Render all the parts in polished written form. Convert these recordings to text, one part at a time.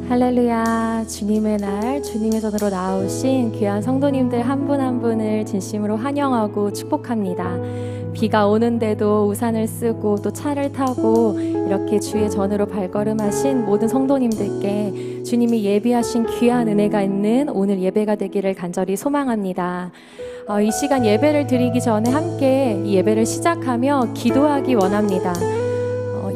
할렐루야. 주님의 날, 주님의 전으로 나오신 귀한 성도님들 한 분 한 분을 진심으로 환영하고 축복합니다. 비가 오는데도 우산을 쓰고 또 차를 타고 이렇게 주의 전으로 발걸음하신 모든 성도님들께 주님이 예비하신 귀한 은혜가 있는 오늘 예배가 되기를 간절히 소망합니다. 이 시간 예배를 드리기 전에 함께 이 예배를 시작하며 기도하기 원합니다.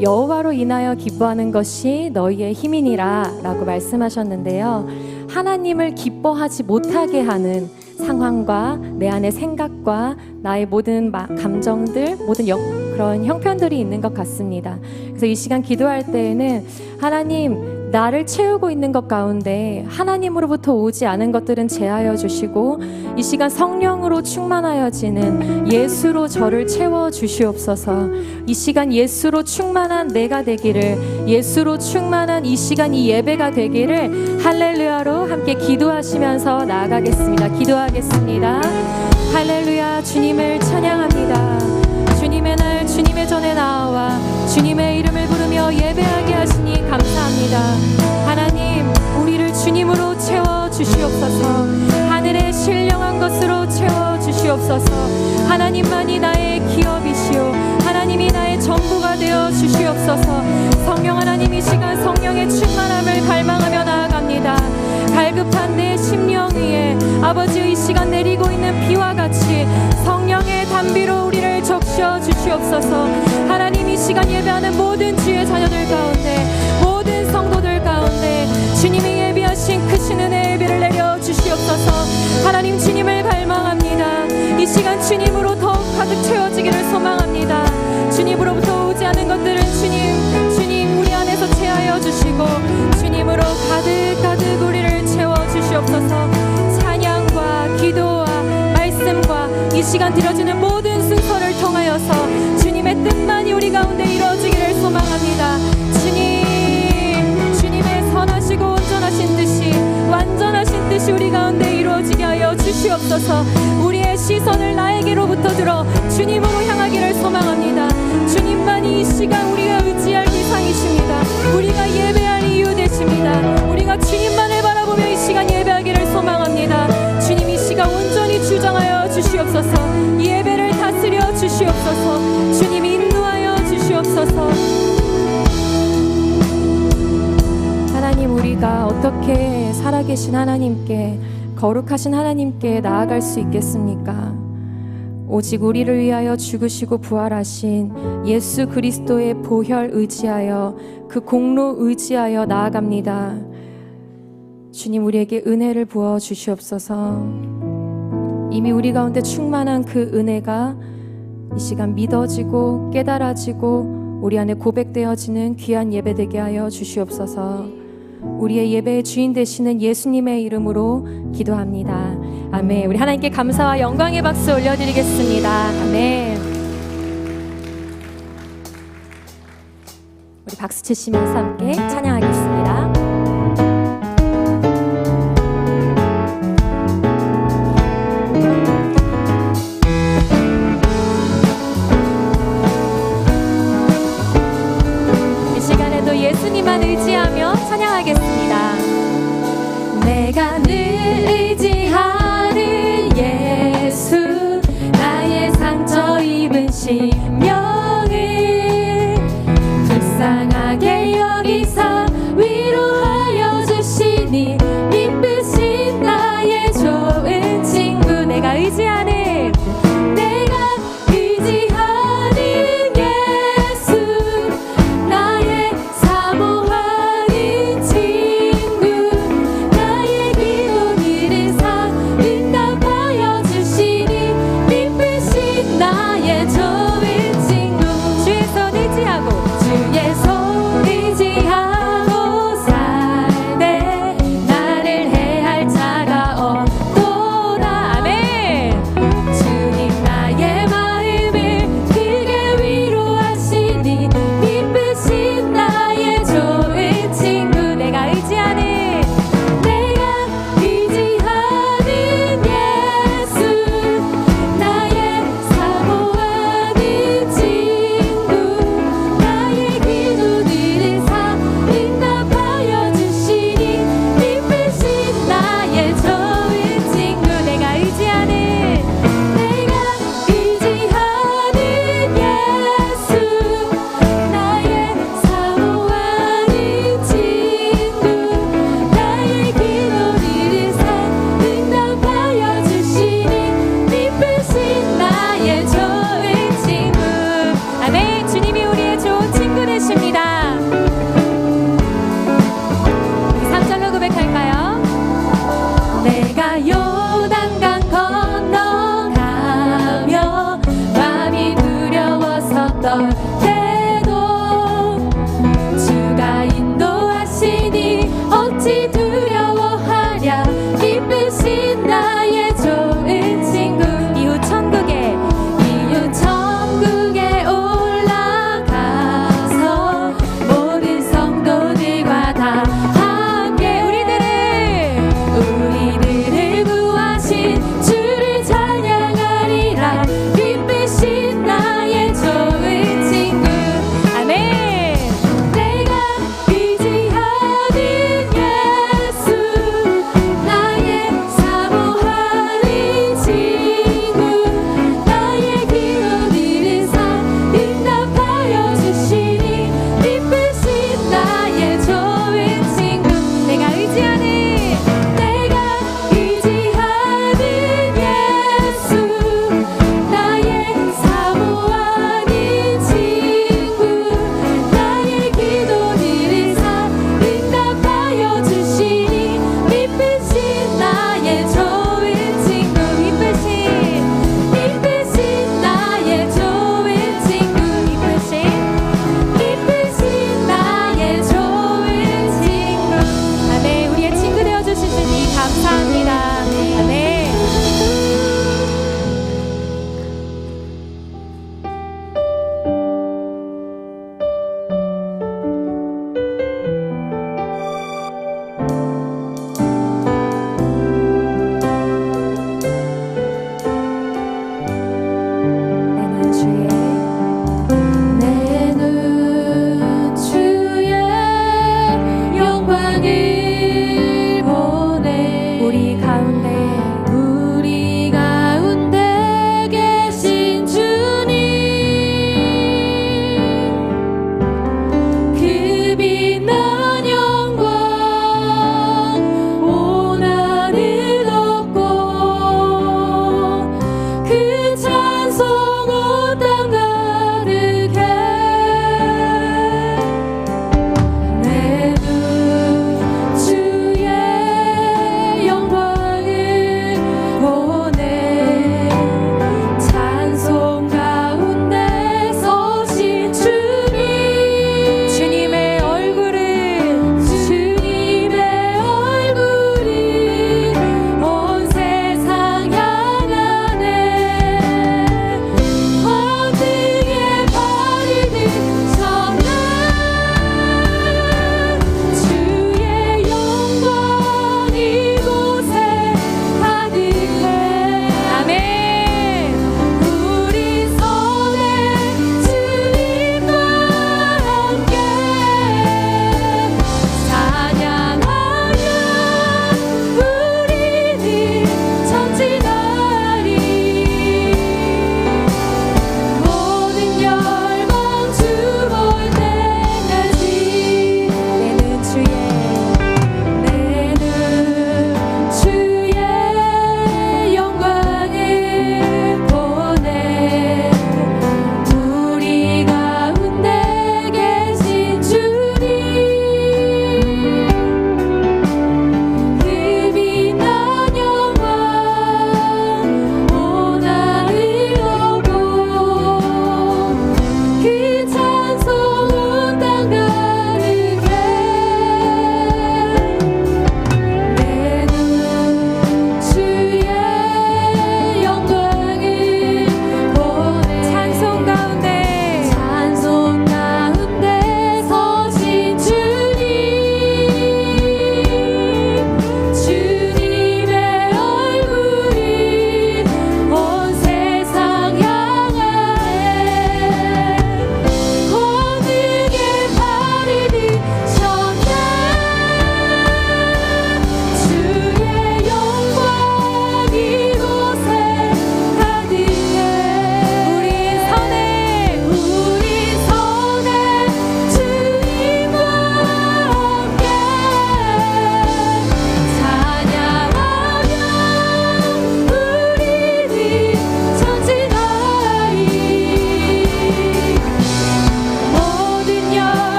여호와로 인하여 기뻐하는 것이 너희의 힘이니라 라고 말씀하셨는데요. 하나님을 기뻐하지 못하게 하는 상황과 내 안의 생각과 나의 모든 감정들, 모든 그런 형편들이 있는 것 같습니다. 그래서 이 시간 기도할 때에는 하나님, 나를 채우고 있는 것 가운데 하나님으로부터 오지 않은 것들은 제하여 주시고 이 시간 성령으로 충만하여지는 예수로 저를 채워 주시옵소서. 이 시간 예수로 충만한 내가 되기를, 예수로 충만한 이 시간 이 예배가 되기를 할렐루야로 함께 기도하시면서 나아가겠습니다. 기도하겠습니다. 할렐루야. 주님을 찬양합니다. 주님의 날, 주님의 전에 나와 주님의 이름을 부르며 예배하게 하시니 감사합니다. 하나님, 우리를 주님으로 채워 주시옵소서. 하늘의 신령한 것으로 채워 주시옵소서. 하나님만이 나의 기업이시오. 하나님이 나의 전부가 되어 주시옵소서. 성령 하나님, 이 시간 성령의 충만함을 갈망하며 나아갑니다. 갈급한 내 심령 위에 아버지의 이 시간 내리고 있는 비와 같이 성령의 단비로 우리를 적셔 주시옵소서. 하나님, 이 시간 예배하는 모든 주의 자녀들 가운데, 모든 성도들 가운데 주님이 예비하신 크신 은혜의 예배를 내려 주시옵소서. 하나님, 주님을 갈망합니다. 이 시간 주님으로 더욱 가득 채워지기를 소망합니다. 주님으로부터 오지 않은 것들은 주님 우리 안에서 채하여 주시고 주님으로 가득 우리를 채워 주시옵소서. 찬양과 기도와 말씀과 이 시간 드려지는 모든 순서를 통하여서 주님의 뜻만이 우리 가운데 이루어지기를 소망합니다. 주님의 선하시고 온전하신 뜻이, 완전하신 뜻이 우리 가운데 이루어지게 하여 주시옵소서. 우리의 시선을 나에게로부터 들어 주님으로 향하기를 소망합니다. 주님만이 이 시간 우리가 의지할 이상이십니다. 우리가 예배할 이유 되십니다. 우리가 주님만을 바라보며 이 시간 예배하기를 소망합니다. 주님, 이 시간 온전히 주장하여 주시옵소서. 이 예배를 다스려 주시옵소서. 주님, 인도하여 주시옵소서. 하나님, 우리가 어떻게 살아계신 하나님께, 거룩하신 하나님께 나아갈 수 있겠습니까? 오직 우리를 위하여 죽으시고 부활하신 예수 그리스도의 보혈 의지하여, 그 공로 의지하여 나아갑니다. 주님, 우리에게 은혜를 부어 주시옵소서. 이미 우리 가운데 충만한 그 은혜가 이 시간 믿어지고 깨달아지고 우리 안에 고백되어지는 귀한 예배 되게 하여 주시옵소서. 우리의 예배의 주인 되시는 예수님의 이름으로 기도합니다. 아멘. 우리 하나님께 감사와 영광의 박수 올려드리겠습니다. 아멘. 우리 박수 치시면서 함께 찬양하겠습니다. 이 시간에도 예수님만 의지하며 찬양하겠습니다. 내가 늘 의지하는 예수, 나의 상처 입은 심령을 불쌍하게 여기사 위로하여 주시니 기쁘신 나의 좋은 친구. 내가 의지하는 나의 사모하는 친구, 나의 기도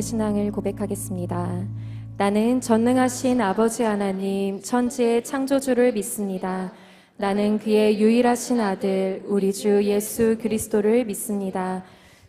저의 신앙을 고백하겠습니다. 나는 전능하신 아버지 하나님 천지의 창조주를 믿습니다. 나는 그의 유일하신 아들 우리 주 예수 그리스도를 믿습니다.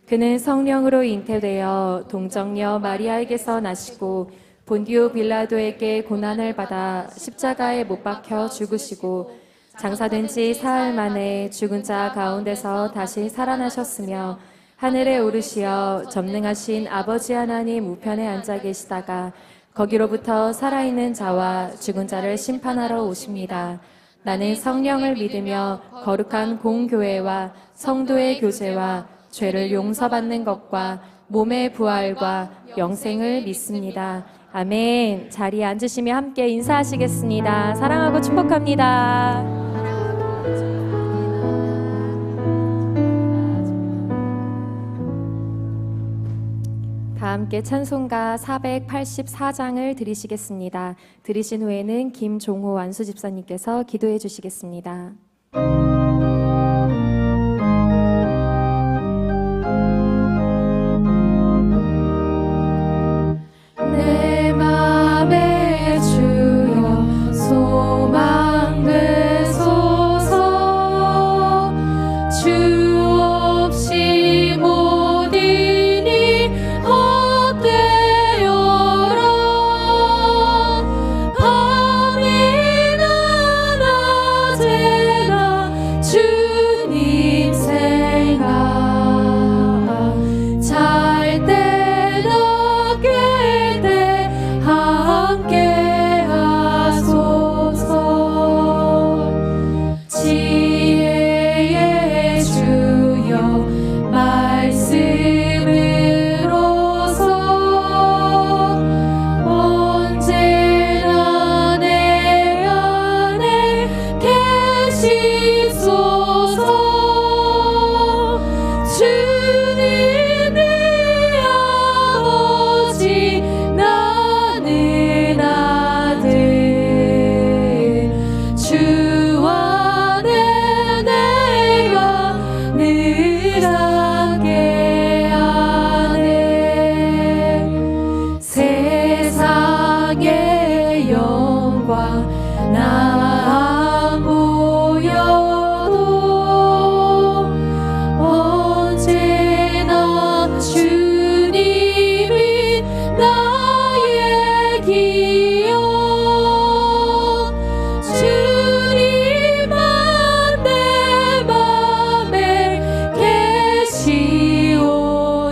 그는 성령으로 잉태되어 동정녀 마리아에게서 나시고 본디오 빌라도에게 고난을 받아 십자가에 못 박혀 죽으시고 장사된 지 사흘 만에 죽은 자 가운데서 다시 살아나셨으며 하늘에 오르시어 전능하신 아버지 하나님 우편에 앉아 계시다가 거기로부터 살아있는 자와 죽은 자를 심판하러 오십니다. 나는 성령을 믿으며 거룩한 공교회와 성도의 교제와 죄를 용서받는 것과 몸의 부활과 영생을 믿습니다. 아멘. 자리에 앉으시며 함께 인사하시겠습니다. 사랑하고 축복합니다. 다 함께 찬송가 484장을 드리시겠습니다. 드리신 후에는 김종호 완수 집사님께서 기도해 주시겠습니다. 내 맘에 주여 소망 되소서. 주 없이 못 이니 헛되어라. 밤이나 낮에나 주님 생각 잘 때나 깰 때 함께 하소서. 지혜의 주여 말씀으로서 언제나 내 안에 계시소서. 주님 내 아버지 나는 아들 주 안에 내가 늘 함께하네. 세상의 영광 나 안 보여도 언제나 주님이 나의 기억. 주님만 내 맘에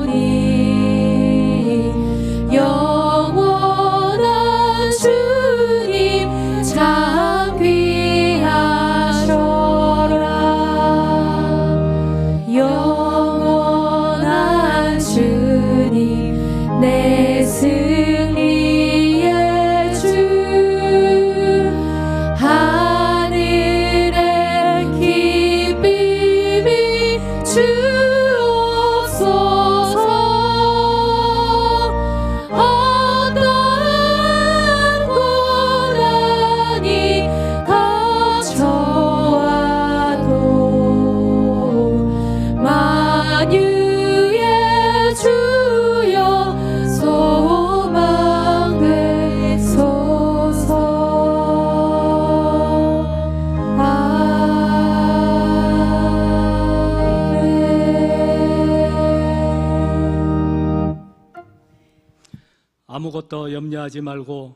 계시오니 영원한 주님 참 귀하셔라. 영원한 주님 내 승리의 주. 하늘의 기쁨이 주옵소서. 어떤 고난이 닥쳐와도 만유의 주여 소망 되소서. 아멘. 아무것도 염려하지 말고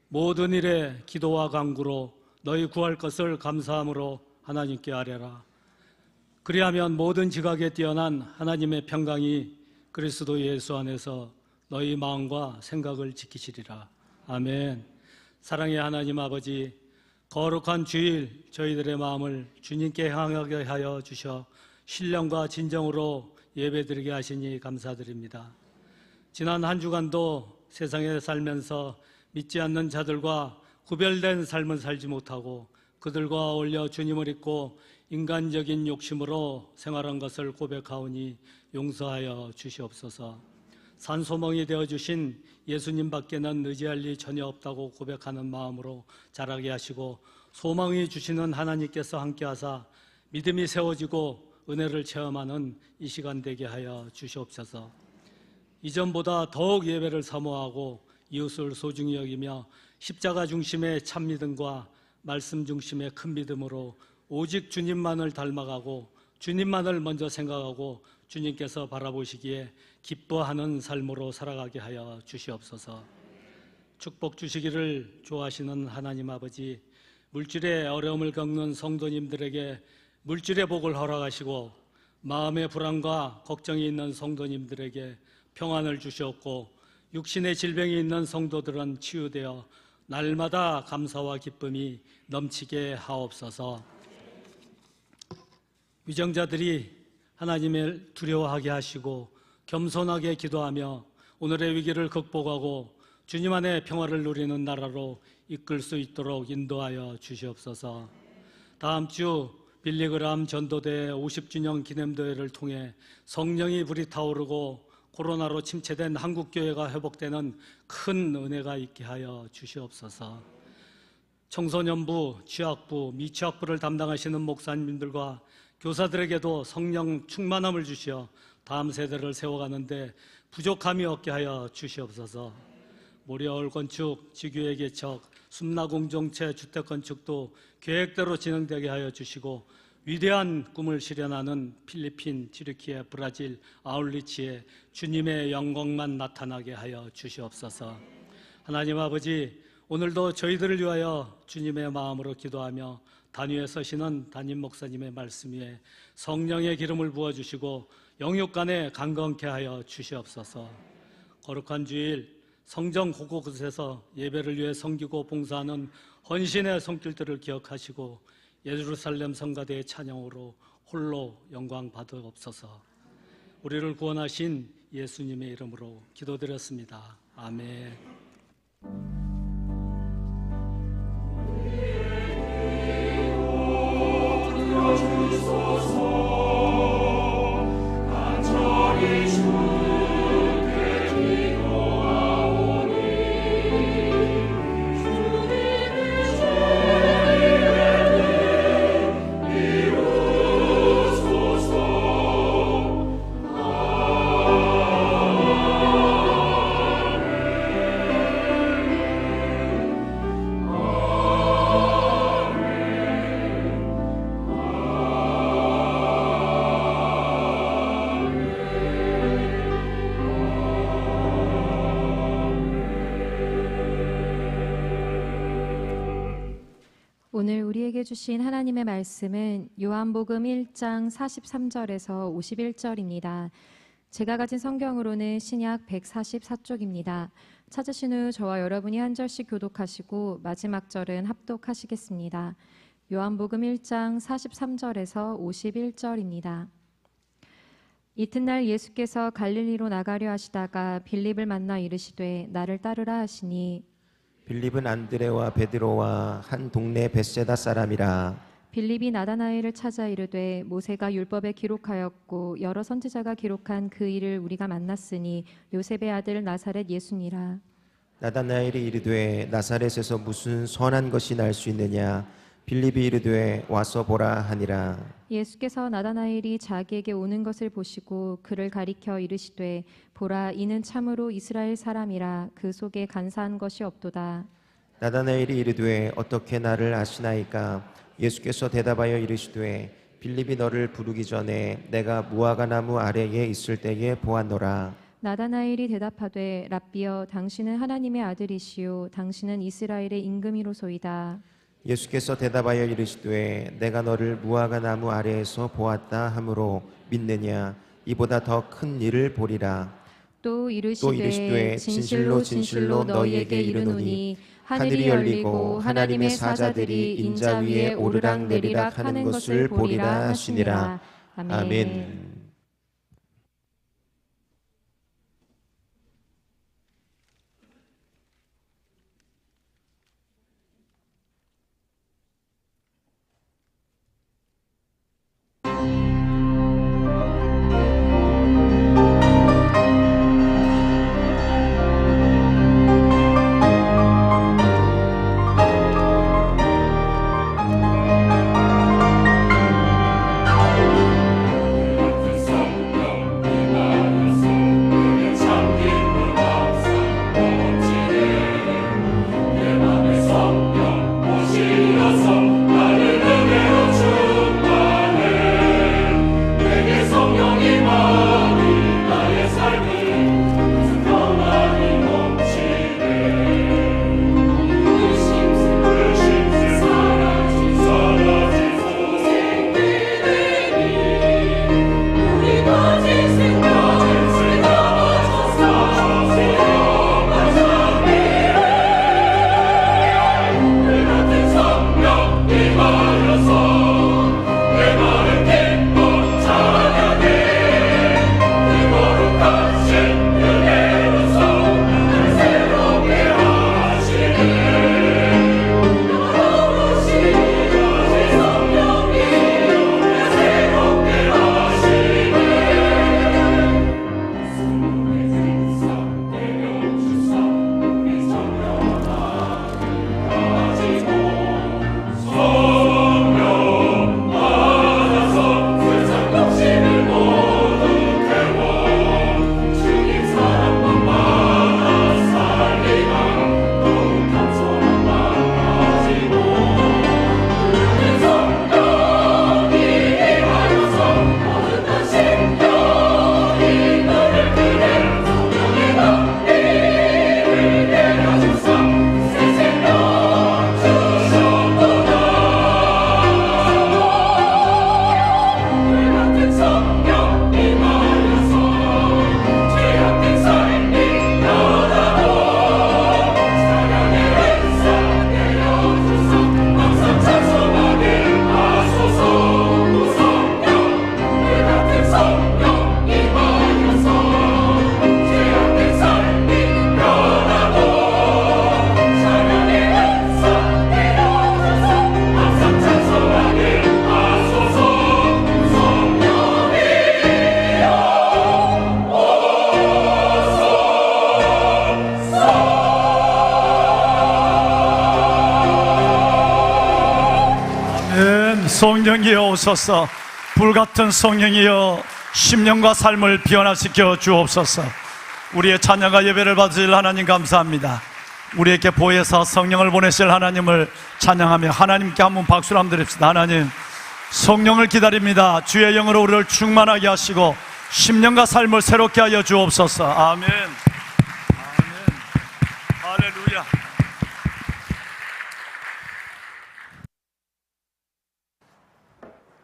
모든 일에 기도와 간구로 너희 구할 것을 감사함으로 하나님께 아뢰라. 그리하면 모든 지각에 뛰어난 하나님의 평강이 그리스도 예수 안에서 너희 마음과 생각을 지키시리라. 아멘. 사랑의 하나님 아버지, 거룩한 주일 저희들의 마음을 주님께 향하게 하여 주셔 신령과 진정으로 예배드리게 하시니 감사드립니다. 지난 한 주간도 세상에 살면서 믿지 않는 자들과 구별된 삶을 살지 못하고 그들과 어울려 주님을 잊고 인간적인 욕심으로 생활한 것을 고백하오니 용서하여 주시옵소서. 산소망이 되어주신 예수님밖에는 의지할 일 전혀 없다고 고백하는 마음으로 자라게 하시고 소망이 주시는 하나님께서 함께하사 믿음이 세워지고 은혜를 체험하는 이 시간 되게 하여 주시옵소서. 이전보다 더욱 예배를 사모하고 이웃을 소중히 여기며 십자가 중심의 참 믿음과 말씀 중심의 큰 믿음으로 오직 주님만을 닮아가고 주님만을 먼저 생각하고 주님께서 바라보시기에 기뻐하는 삶으로 살아가게 하여 주시옵소서. 축복 주시기를 좋아하시는 하나님 아버지, 물질의 어려움을 겪는 성도님들에게 물질의 복을 허락하시고 마음의 불안과 걱정이 있는 성도님들에게 평안을 주셨고 육신의 질병이 있는 성도들은 치유되어 날마다 감사와 기쁨이 넘치게 하옵소서. 위정자들이 하나님을 두려워하게 하시고 겸손하게 기도하며 오늘의 위기를 극복하고 주님 안에 평화를 누리는 나라로 이끌 수 있도록 인도하여 주시옵소서. 다음 주 빌리그람 전도대 50주년 기념대회를 통해 성령이 불이 타오르고 코로나로 침체된 한국교회가 회복되는 큰 은혜가 있게 하여 주시옵소서. 청소년부, 취학부, 미취학부를 담당하시는 목사님들과 교사들에게도 성령 충만함을 주시어 다음 세대를 세워가는데 부족함이 없게 하여 주시옵소서. 모려울 건축, 지교회 개척, 숨나 공동체 주택 건축도 계획대로 진행되게 하여 주시고 위대한 꿈을 실현하는 필리핀, 튀르키예, 브라질, 아울리치에 주님의 영광만 나타나게 하여 주시옵소서. 하나님 아버지, 오늘도 저희들을 위하여 주님의 마음으로 기도하며 단위에 서시는 담임 목사님의 말씀 위에 성령의 기름을 부어주시고 영육간에 강건케 하여 주시옵소서. 거룩한 주일 성정 곳곳에서 예배를 위해 섬기고 봉사하는 헌신의 손길들을 기억하시고 예루살렘 성가대의 찬양으로 홀로 영광 받으옵소서. 우리를 구원하신 예수님의 이름으로 기도드렸습니다. 아멘. 오늘 우리에게 주신 하나님의 말씀은 요한복음 1장 43절에서 51절입니다. 제가 가진 성경으로는 신약 144쪽입니다. 찾으신 후 저와 여러분이 한 절씩 교독하시고 마지막 절은 합독하시겠습니다. 요한복음 1장 43절에서 51절입니다. 이튿날 예수께서 갈릴리로 나가려 하시다가 빌립을 만나 이르시되 나를 따르라 하시니 빌립은 안드레와 베드로와 한 동네 벳세다 사람이라. 빌립이 나다나엘을 찾아 이르되 모세가 율법에 기록하였고 여러 선지자가 기록한 그 일을 우리가 만났으니 요셉의 아들 나사렛 예수니라. 나다나엘이 이르되 나사렛에서 무슨 선한 것이 날 수 있느냐. 빌립이 이르되 와서 보라 하니라. 예수께서 나다나엘이 자기에게 오는 것을 보시고 그를 가리켜 이르시되 보라 이는 참으로 이스라엘 사람이라 그 속에 간사한 것이 없도다. 나다나엘이 이르되 어떻게 나를 아시나이까. 예수께서 대답하여 이르시되 빌립이 너를 부르기 전에 내가 무화과 나무 아래에 있을 때에 보았노라. 나다나엘이 대답하되 랍비여 당신은 하나님의 아들이시요 당신은 이스라엘의 임금이로소이다. 예수께서 대답하여 이르시되 내가 너를 무화과 나무 아래에서 보았다 하므로 믿느냐. 이보다 더 큰 일을 보리라. 또 이르시되 진실로 진실로 너희에게 이르노니 하늘이 열리고 하나님의 사자들이 인자 위에 오르락 내리락 하는 것을 보리라 하시니라. 아멘. 성령이여 오소서. 불같은 성령이여 심령과 삶을 변화시켜 주옵소서. 우리의 찬양과 예배를 받으실 하나님 감사합니다. 우리에게 보혜사 성령을 보내실 하나님을 찬양하며 하나님께 한번 박수를 한번 드립시다. 하나님, 성령을 기다립니다. 주의 영으로 우리를 충만하게 하시고 심령과 삶을 새롭게 하여 주옵소서. 아멘. 아멘. 할렐루야.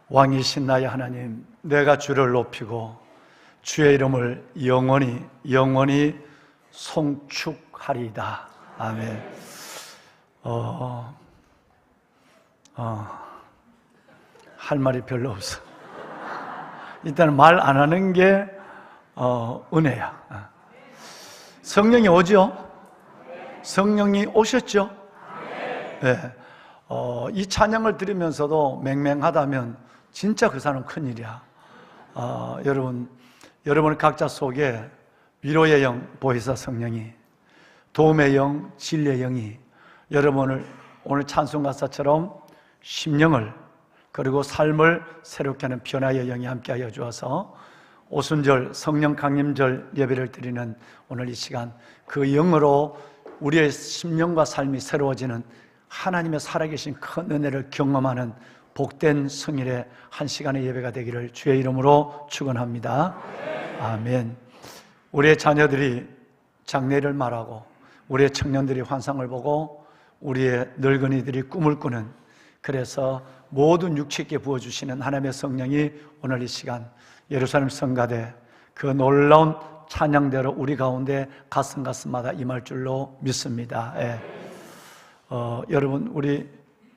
왕이신 나의 하나님, 내가 주를 높이고 주의 이름을 영원히 송축하리이다. 아멘. 할 말이 별로 없어. 일단 말 안 하는 게 은혜야. 성령이 오죠? 성령이 오셨죠? 네. 이 찬양을 들으면서도 맹맹하다면 진짜 그 사람은 큰일이야. 여러분 각자 속에 위로의 영, 보혜사 성령이, 도움의 영, 진리의 영이 여러분을 오늘 찬송 가사처럼 심령을 그리고 삶을 새롭게 하는 변화의 영이 함께하여 주어서 오순절 성령 강림절 예배를 드리는 오늘 이 시간, 그 영으로 우리의 심령과 삶이 새로워지는 하나님의 살아계신 큰 은혜를 경험하는 복된 성일의 한 시간의 예배가 되기를 주의 이름으로 축원합니다. 아멘. 우리의 자녀들이 장래를 말하고 우리의 청년들이 환상을 보고 우리의 늙은이들이 꿈을 꾸는, 그래서 모든 육체께 부어주시는 하나님의 성령이 오늘 이 시간 예루살렘 성가대 그 놀라운 찬양대로 우리 가운데 가슴마다 임할 줄로 믿습니다. 예. 여러분, 우리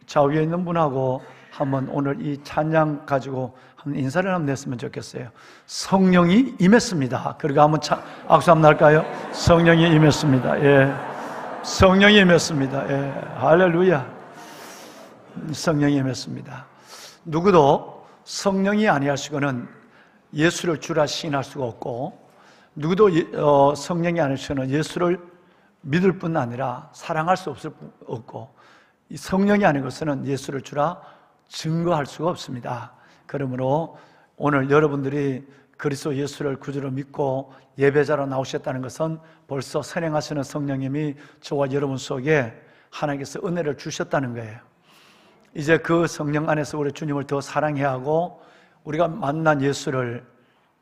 좌우에 있는 분하고 한번 오늘 이 찬양 가지고 한번 인사를 한번 냈으면 좋겠어요. 성령이 임했습니다. 그리고 한번 악수 한번 할까요? 성령이 임했습니다. 예. 성령이 임했습니다. 예. 할렐루야. 성령이 임했습니다. 누구도 성령이 아니하시고는 예수를 주라 시인할 수가 없고, 누구도 성령이 아니시고는 예수를 믿을 뿐 아니라 사랑할 수 없고, 이 성령이 아닌 것은 예수를 주라 증거할 수가 없습니다. 그러므로 오늘 여러분들이 그리스도 예수를 구주로 믿고 예배자로 나오셨다는 것은 벌써 선행하시는 성령님이 저와 여러분 속에 하나님께서 은혜를 주셨다는 거예요. 이제 그 성령 안에서 우리 주님을 더 사랑해야 하고, 우리가 만난 예수를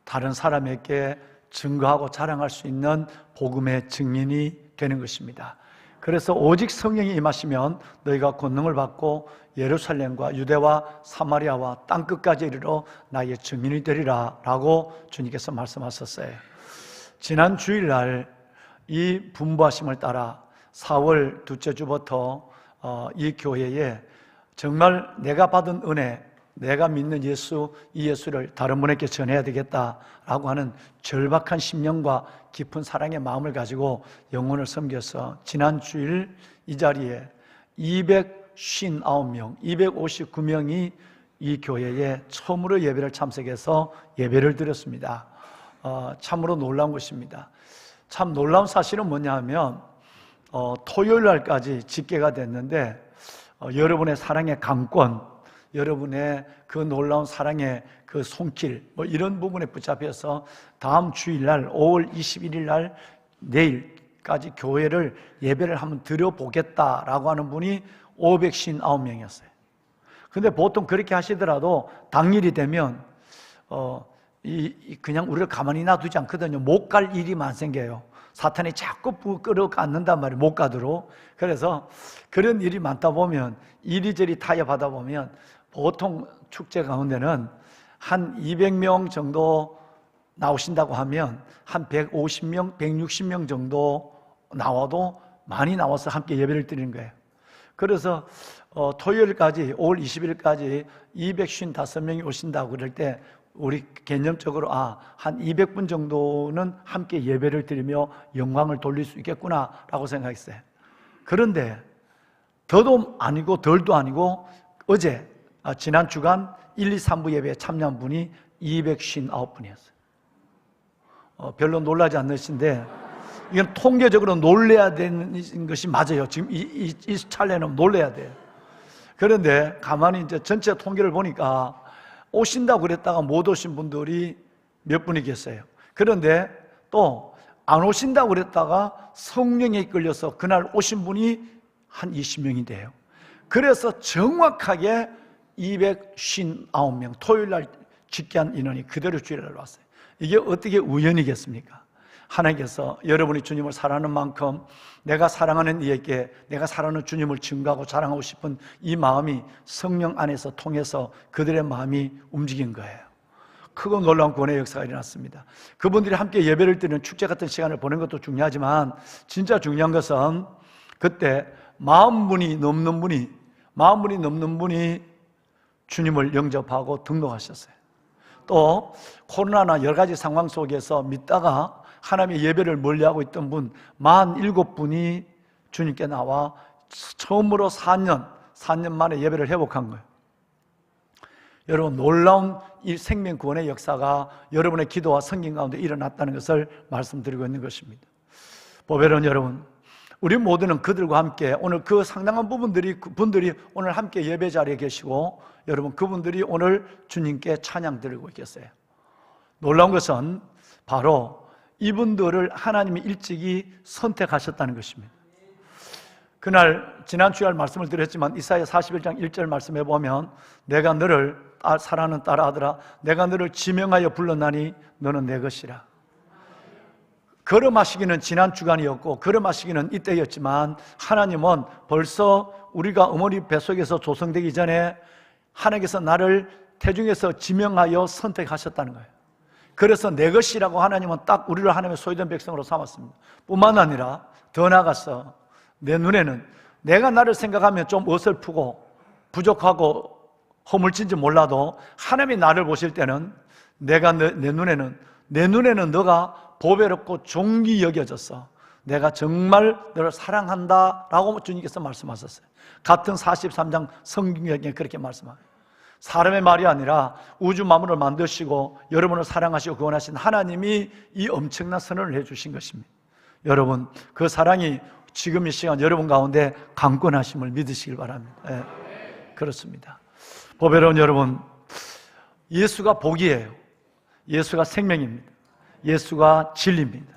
다른 사람에게 증거하고 자랑할 수 있는 복음의 증인이 되는 것입니다. 그래서 오직 성령이 임하시면 너희가 권능을 받고 예루살렘과 유대와 사마리아와 땅끝까지 이르러 나의 증인이 되리라 라고 주님께서 말씀하셨어요. 지난 주일날 이 분부하심을 따라 4월 둘째 주부터 이 교회에 정말 내가 받은 은혜, 내가 믿는 예수, 이 예수를 다른 분에게 전해야 되겠다라고 하는 절박한 심령과 깊은 사랑의 마음을 가지고 영혼을 섬겨서 지난 주일 이 자리에 259명, 259명이 이 교회에 처음으로 예배를 참석해서 예배를 드렸습니다. 참으로 놀라운 것입니다. 참 놀라운 사실은 뭐냐 하면 토요일 날까지 집계가 됐는데 여러분의 사랑의 강권, 여러분의 그 놀라운 사랑의 그 손길, 이런 부분에 붙잡혀서 다음 주일날 5월 21일 날 내일까지 교회를 예배를 한번 드려보겠다라고 하는 분이 559명이었어요. 근데 보통 그렇게 하시더라도 당일이 되면 그냥 우리를 가만히 놔두지 않거든요. 못 갈 일이 많이 생겨요. 사탄이 자꾸 끌어안는단 말이에요. 못 가도록. 그래서 그런 일이 많다 보면, 이리저리 타협하다 보면 보통 축제 가운데는 한 200명 정도 나오신다고 하면 한 150명, 160명 정도 나와도 많이 나와서 함께 예배를 드리는 거예요. 그래서 토요일까지 5월 20일까지 255명이 오신다고 그럴 때 우리 개념적으로 한 200분 정도는 함께 예배를 드리며 영광을 돌릴 수 있겠구나 라고 생각했어요. 그런데 더도 아니고 덜도 아니고 어제 지난 주간 1, 2, 3부 예배에 참여한 분이 259분이었어요. 별로 놀라지 않으신데 이건 통계적으로 놀래야 되는 것이 맞아요. 지금 이 찰나는 놀래야 돼요. 그런데 가만히 이제 전체 통계를 보니까 오신다고 그랬다가 못 오신 분들이 몇 분이 계세요. 그런데 또 안 오신다고 그랬다가 성령에 이끌려서 그날 오신 분이 한 20명이 돼요. 그래서 정확하게 259명, 토요일 날 집계한 인원이 그대로 주일날 왔어요. 이게 어떻게 우연이겠습니까? 하나님께서 여러분이 주님을 사랑하는 만큼 내가 사랑하는 이에게 내가 사랑하는 주님을 증거하고 자랑하고 싶은 이 마음이 성령 안에서 통해서 그들의 마음이 움직인 거예요. 크고 놀라운 구원의 역사가 일어났습니다. 그분들이 함께 예배를 드리는 축제 같은 시간을 보낸 것도 중요하지만 진짜 중요한 것은 그때 40분이 넘는 분이 주님을 영접하고 등록하셨어요. 또 코로나나 여러 가지 상황 속에서 믿다가 하나님의 예배를 멀리하고 있던 분 47분이 주님께 나와 처음으로 4년 만에 예배를 회복한 거예요. 여러분, 놀라운 이 생명 구원의 역사가 여러분의 기도와 성경 가운데 일어났다는 것을 말씀드리고 있는 것입니다. 보배로운 여러분, 우리 모두는 그들과 함께 오늘 그 상당한 분들이 오늘 함께 예배 자리에 계시고 여러분 그분들이 오늘 주님께 찬양 드리고 계세요. 놀라운 것은 바로 이분들을 하나님이 일찍이 선택하셨다는 것입니다. 그날 지난 주일 말씀을 드렸지만 이사야 41장 1절 말씀해 보면 내가 너를 사랑하는 딸 아들아 내가 너를 지명하여 불렀나니 너는 내 것이라. 걸음하시기는 지난 주간이었고 걸음하시기는 이때였지만 하나님은 벌써 우리가 어머니 뱃속에서 조성되기 전에 하나님께서 나를 태중에서 지명하여 선택하셨다는 거예요. 그래서 내 것이라고 하나님은 딱 우리를 하나님의 소유된 백성으로 삼았습니다. 뿐만 아니라 더 나아가서 내 눈에는 내가 나를 생각하면 좀 어설프고 부족하고 허물진지 몰라도 하나님이 나를 보실 때는 내 눈에는 너가 보배롭고 존귀 여겨졌어. 내가 정말 너를 사랑한다라고 주님께서 말씀하셨어요. 같은 43장 성경에 그렇게 말씀합니다. 사람의 말이 아니라 우주 만물을 만드시고 여러분을 사랑하시고 구원하신 하나님이 이 엄청난 선언을 해주신 것입니다. 여러분 그 사랑이 지금 이 시간 여러분 가운데 강권하심을 믿으시길 바랍니다. 네, 그렇습니다. 보배로운 여러분, 예수가 복이에요. 예수가 생명입니다. 예수가 진리입니다.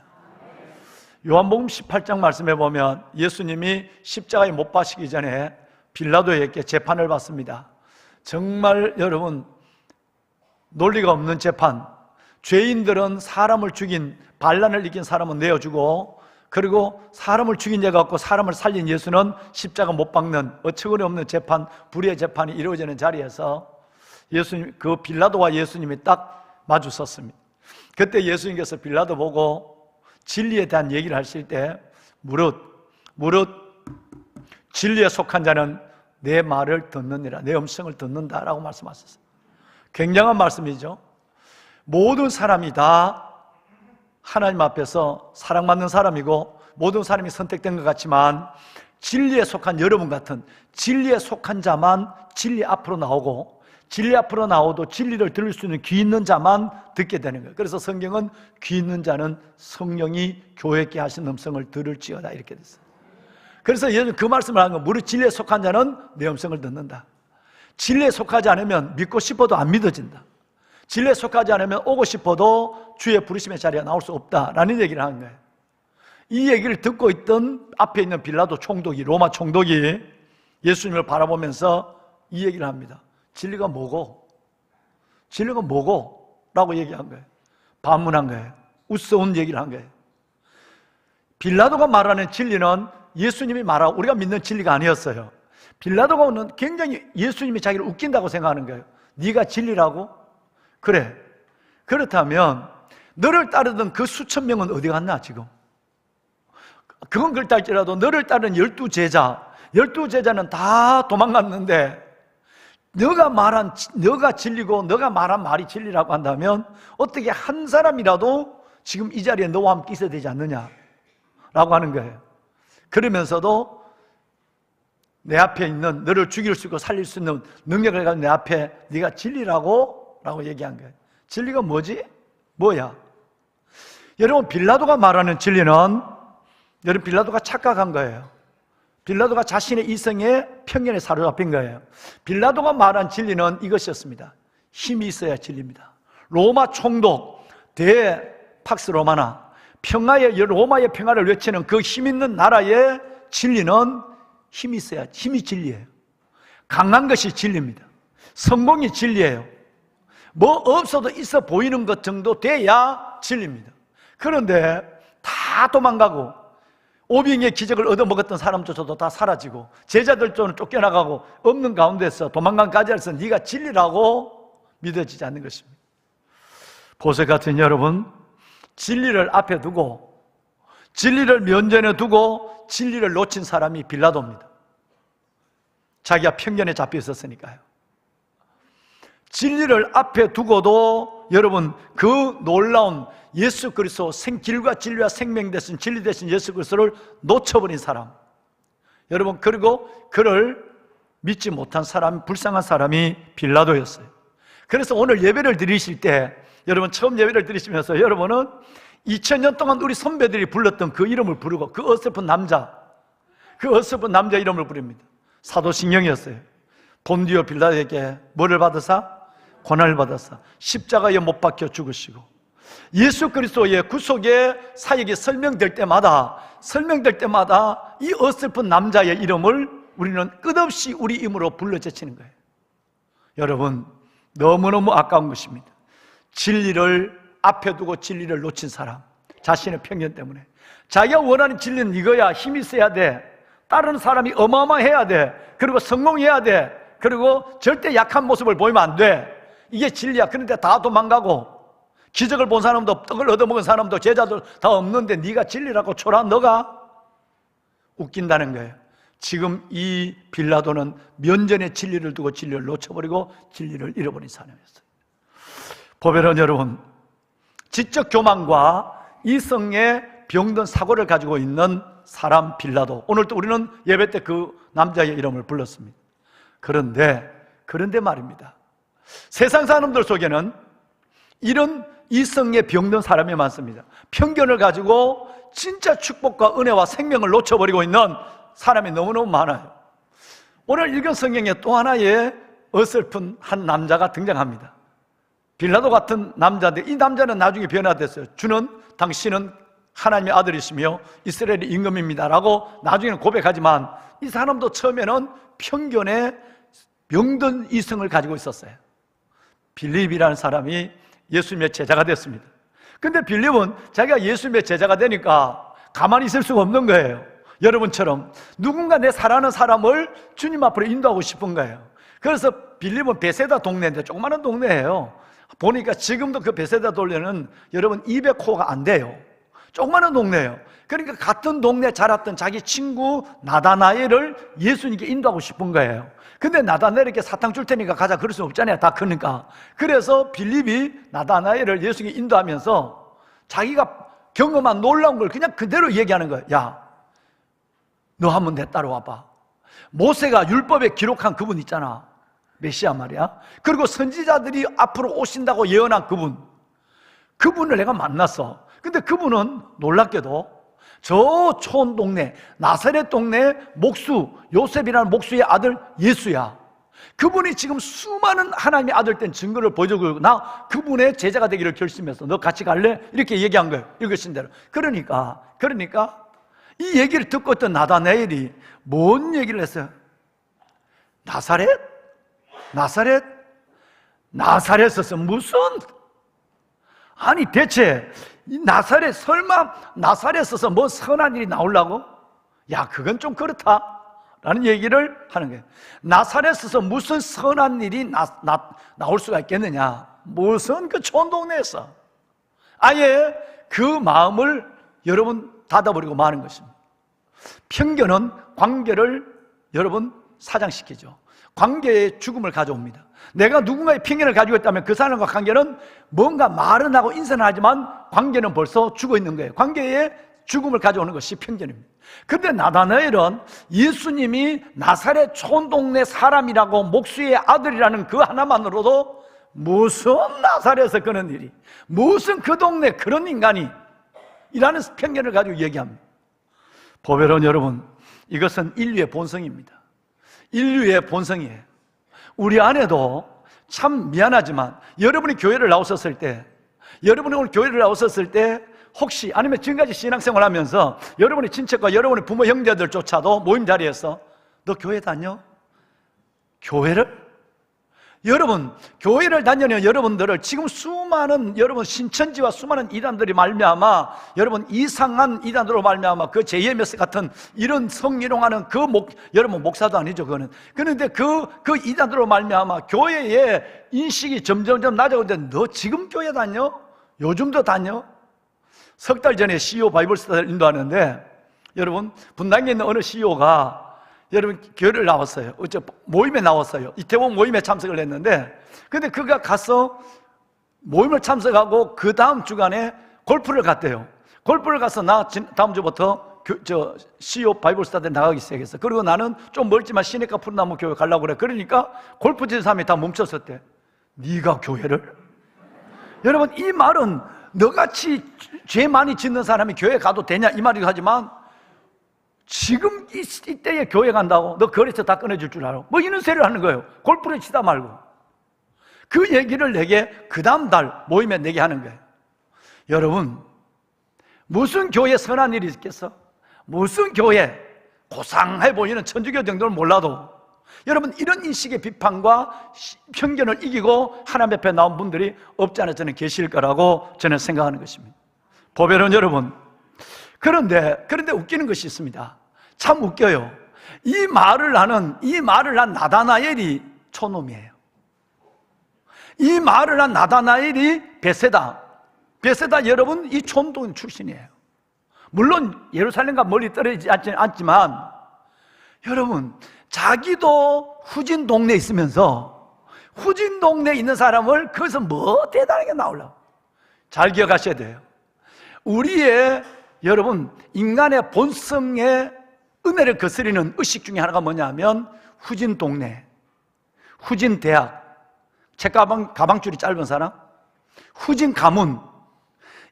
요한복음 18장 말씀해 보면 예수님이 십자가에 못 박히기 전에 빌라도에게 재판을 받습니다. 정말 여러분 논리가 없는 재판. 죄인들은 사람을 죽인 반란을 일으킨 사람은 내어주고 그리고 사람을 죽인 죄가 없고 사람을 살린 예수는 십자가 못 박는 어처구니 없는 재판, 불의의 재판이 이루어지는 자리에서 예수님, 그 빌라도와 예수님이 딱 마주 섰습니다. 그때 예수님께서 빌라도 보고 진리에 대한 얘기를 하실 때 무릇 진리에 속한 자는 내 말을 듣느니라, 내 음성을 듣는다라고 말씀하셨어요. 굉장한 말씀이죠. 모든 사람이 다 하나님 앞에서 사랑받는 사람이고 모든 사람이 선택된 것 같지만 진리에 속한 여러분 같은 진리에 속한 자만 진리 앞으로 나오고 진리 앞으로 나오도 진리를 들을 수 있는 귀 있는 자만 듣게 되는 거예요. 그래서 성경은 귀 있는 자는 성령이 교회께 하신 음성을 들을지어다 이렇게 됐어요. 그래서 예수님 그 말씀을 하는 건 무릇 진리에 속한 자는 내 음성을 듣는다. 진리에 속하지 않으면 믿고 싶어도 안 믿어진다. 진리에 속하지 않으면 오고 싶어도 주의 부르심의 자리에 나올 수 없다라는 얘기를 하는 거예요. 이 얘기를 듣고 있던 앞에 있는 빌라도 총독이, 로마 총독이 예수님을 바라보면서 이 얘기를 합니다. 진리가 뭐고? 라고 얘기한 거예요. 반문한 거예요. 우스운 얘기를 한 거예요. 빌라도가 말하는 진리는 예수님이 말하고 우리가 믿는 진리가 아니었어요. 빌라도가 굉장히 예수님이 자기를 웃긴다고 생각하는 거예요. 네가 진리라고? 그래. 그렇다면 너를 따르던 그 수천 명은 어디 갔나 지금? 그건 그렇다 할지라도 너를 따르는 12제자는 다 도망갔는데 너가 진리고 너가 말한 말이 진리라고 한다면 어떻게 한 사람이라도 지금 이 자리에 너와 함께 있어야 되지 않느냐라고 하는 거예요. 그러면서도 내 앞에 있는 너를 죽일 수 있고 살릴 수 있는 능력을 가진 내 앞에 네가 진리라고 얘기한 거예요. 진리가 뭐지? 뭐야? 여러분 빌라도가 말하는 진리는 여러분 빌라도가 착각한 거예요. 빌라도가 자신의 이성의 편견에 사로잡힌 거예요. 빌라도가 말한 진리는 이것이었습니다. 힘이 있어야 진리입니다. 로마 총독 대팍스 로마나 로마의 평화를 외치는 그 힘 있는 나라의 진리는 힘이 있어야, 힘이 진리예요. 강한 것이 진리입니다. 성공이 진리예요. 뭐 없어도 있어 보이는 것 정도 돼야 진리입니다. 그런데 다 도망가고 오병이의 기적을 얻어먹었던 사람조차도 다 사라지고 제자들조는 쫓겨나가고 없는 가운데서 도망간 가지라서 네가 진리라고 믿어지지 않는 것입니다. 보석 같은 여러분, 진리를 앞에 두고 진리를 면전에 두고 진리를 놓친 사람이 빌라도입니다. 자기가 편견에 잡혀 있었으니까요. 진리를 앞에 두고도 여러분 그 놀라운 예수 그리스도 길과 진리와 생명 되신 진리 되신 예수 그리스도를 놓쳐버린 사람, 여러분, 그리고 그를 믿지 못한 사람, 불쌍한 사람이 빌라도였어요. 그래서 오늘 예배를 드리실 때 여러분 처음 예배를 드리시면서 여러분은 2000년 동안 우리 선배들이 불렀던 그 이름을 부르고 그 어설픈 남자 이름을 부릅니다. 사도신경이었어요. 본디오 빌라도에게 뭐를 받으사? 고난을 받았사 십자가에 못 박혀 죽으시고 예수 그리스도의 구속의 사역이 설명될 때마다 이 어설픈 남자의 이름을 우리는 끝없이 우리 힘으로 불러제치는 거예요. 여러분, 너무너무 아까운 것입니다. 진리를 앞에 두고 진리를 놓친 사람, 자신의 편견 때문에 자기가 원하는 진리는 이거야, 힘이 있어야 돼, 다른 사람이 어마어마해야 돼, 그리고 성공해야 돼, 그리고 절대 약한 모습을 보이면 안 돼, 이게 진리야. 그런데 다 도망가고 기적을 본 사람도, 떡을 얻어먹은 사람도, 제자들 다 없는데 네가 진리라고 초라, 너가 웃긴다는 거예요. 지금 이 빌라도는 면전에 진리를 두고 진리를 놓쳐버리고 진리를 잃어버린 사람이었어요. 보배론 여러분, 지적 교만과 이성의 병든 사고를 가지고 있는 사람 빌라도, 오늘도 우리는 예배 때 그 남자의 이름을 불렀습니다. 그런데 말입니다, 세상 사람들 속에는 이런 이성의 병든 사람이 많습니다. 편견을 가지고 진짜 축복과 은혜와 생명을 놓쳐버리고 있는 사람이 너무너무 많아요. 오늘 읽은 성경에 또 하나의 어설픈 한 남자가 등장합니다. 빌라도 같은 남자인데 이 남자는 나중에 변화됐어요. 당신은 하나님의 아들이시며 이스라엘의 임금입니다 라고 나중에는 고백하지만 이 사람도 처음에는 편견에 병든 이성을 가지고 있었어요. 빌립이라는 사람이 예수님의 제자가 됐습니다. 근데 빌립은 자기가 예수님의 제자가 되니까 가만히 있을 수가 없는 거예요. 여러분처럼 누군가 내 사랑하는 사람을 주님 앞으로 인도하고 싶은 거예요. 그래서 빌립은 베세다 동네인데 조그마한 동네예요. 보니까 지금도 그 베세다 동네는 여러분 200호가 안 돼요. 조그마한 동네예요. 그러니까 같은 동네에 자랐던 자기 친구 나다나엘을 예수님께 인도하고 싶은 거예요. 근데 나다나엘에게 사탕 줄 테니까 가자 그럴 수 없잖아요, 다 크니까. 그래서 빌립이 나다나엘을 예수님께 인도하면서 자기가 경험한 놀라운 걸 그냥 그대로 얘기하는 거예요. 야, 너 한번 내 따라와봐. 모세가 율법에 기록한 그분 있잖아, 메시아 말이야. 그리고 선지자들이 앞으로 오신다고 예언한 그분을 내가 만났어. 근데 그분은 놀랍게도 저 촌 동네 나사렛 동네 목수 요셉이라는 목수의 아들 예수야. 그분이 지금 수많은 하나님의 아들 된 증거를 보여주고 나 그분의 제자가 되기를 결심했어. 너 같이 갈래? 이렇게 얘기한 거예요. 읽으신 대로. 그러니까 이 얘기를 듣고 있던 나다나엘이 뭔 얘기를 했어요? 나사렛에서 무슨, 아니 대체 이 나사렛, 설마 나사렛에서 뭐 선한 일이 나오려고? 야, 그건 좀 그렇다 라는 얘기를 하는 거예요. 나사렛에서 무슨 선한 일이 나올 수가 있겠느냐, 무슨 그 촌동네에서. 아예 그 마음을 여러분 닫아버리고 마는 것입니다. 편견은 관계를 여러분 사장시키죠. 관계에 죽음을 가져옵니다. 내가 누군가의 편견을 가지고 있다면 그 사람과 관계는 뭔가 말은 하고 인사는 하지만 관계는 벌써 죽어 있는 거예요. 관계에 죽음을 가져오는 것이 편견입니다. 근데 나다나엘은 예수님이 나사렛 촌동네 사람이라고 목수의 아들이라는 그 하나만으로도 무슨 나사렛에서 그런 일이, 무슨 그 동네 그런 인간이 이라는 편견을 가지고 얘기합니다. 보배로운 여러분, 이것은 인류의 본성입니다. 인류의 본성이에요. 우리 안에도 참 미안하지만 여러분이 교회를 나오셨을 때, 여러분이 오늘 교회를 나오셨을 때 혹시 아니면 지금까지 신앙생활 하면서 여러분의 친척과 여러분의 부모 형제들조차도 모임 자리에서 너 교회 다녀? 교회를? 여러분, 교회를 다니는 여러분들을 지금 수많은 여러분 신천지와 수많은 이단들이 말미암아, 여러분 이상한 이단으로 말미암아 그 제예메스 같은 이런 성희롱하는 여러분 목사도 아니죠, 그거는. 그런데 그 이단으로 말미암아 교회의 인식이 점점점 낮아오는데 너 지금 교회 다녀? 요즘도 다녀? 석 달 전에 CEO 바이블 스터디를 인도하는데 여러분 분당에 있는 어느 CEO가 여러분 교회를 나왔어요. 모임에 나왔어요. 이태원 모임에 참석을 했는데, 근데 그가 가서 모임을 참석하고 그 다음 주간에 골프를 갔대요. 골프를 가서 나 다음 주부터 CEO 바이블 스터디 나가기 시작했어. 그리고 나는 좀 멀지만 시내가 푸른나무 교회 가려고 그래. 그러니까 골프 치는 사람이 다 멈췄었대. 네가 교회를? 여러분 이 말은 너같이 죄 많이 짓는 사람이 교회 가도 되냐 이 말이기도 하지만, 지금 이때에 교회 간다고 너 거리에서 다 끊어줄 줄 알아? 뭐 이런 소리를 하는 거예요. 골프를 치다 말고. 그 얘기를 내게 그 다음 달 모임에 내게 하는 거예요. 여러분, 무슨 교회에 선한 일이 있겠어? 무슨 교회 고상해 보이는 천주교 정도는 몰라도 여러분 이런 인식의 비판과 편견을 이기고 하나님 앞에 나온 분들이 없지 않아 저는 계실 거라고 저는 생각하는 것입니다. 보배는 여러분, 그런데 웃기는 것이 있습니다. 참 웃겨요. 이 말을 한 나다나엘이 촌놈이에요. 이 말을 한 나다나엘이 베세다 여러분 이 촌동 출신이에요. 물론 예루살렘과 멀리 떨어지지 않지만 여러분 자기도 후진 동네에 있으면서 후진 동네에 있는 사람을 거기서 뭐 대단하게 나오려고. 잘 기억하셔야 돼요. 우리의 여러분 인간의 본성의 은혜를 거스리는 의식 중에 하나가 뭐냐면 후진 동네, 후진 대학, 가방줄이 짧은 사람, 후진 가문.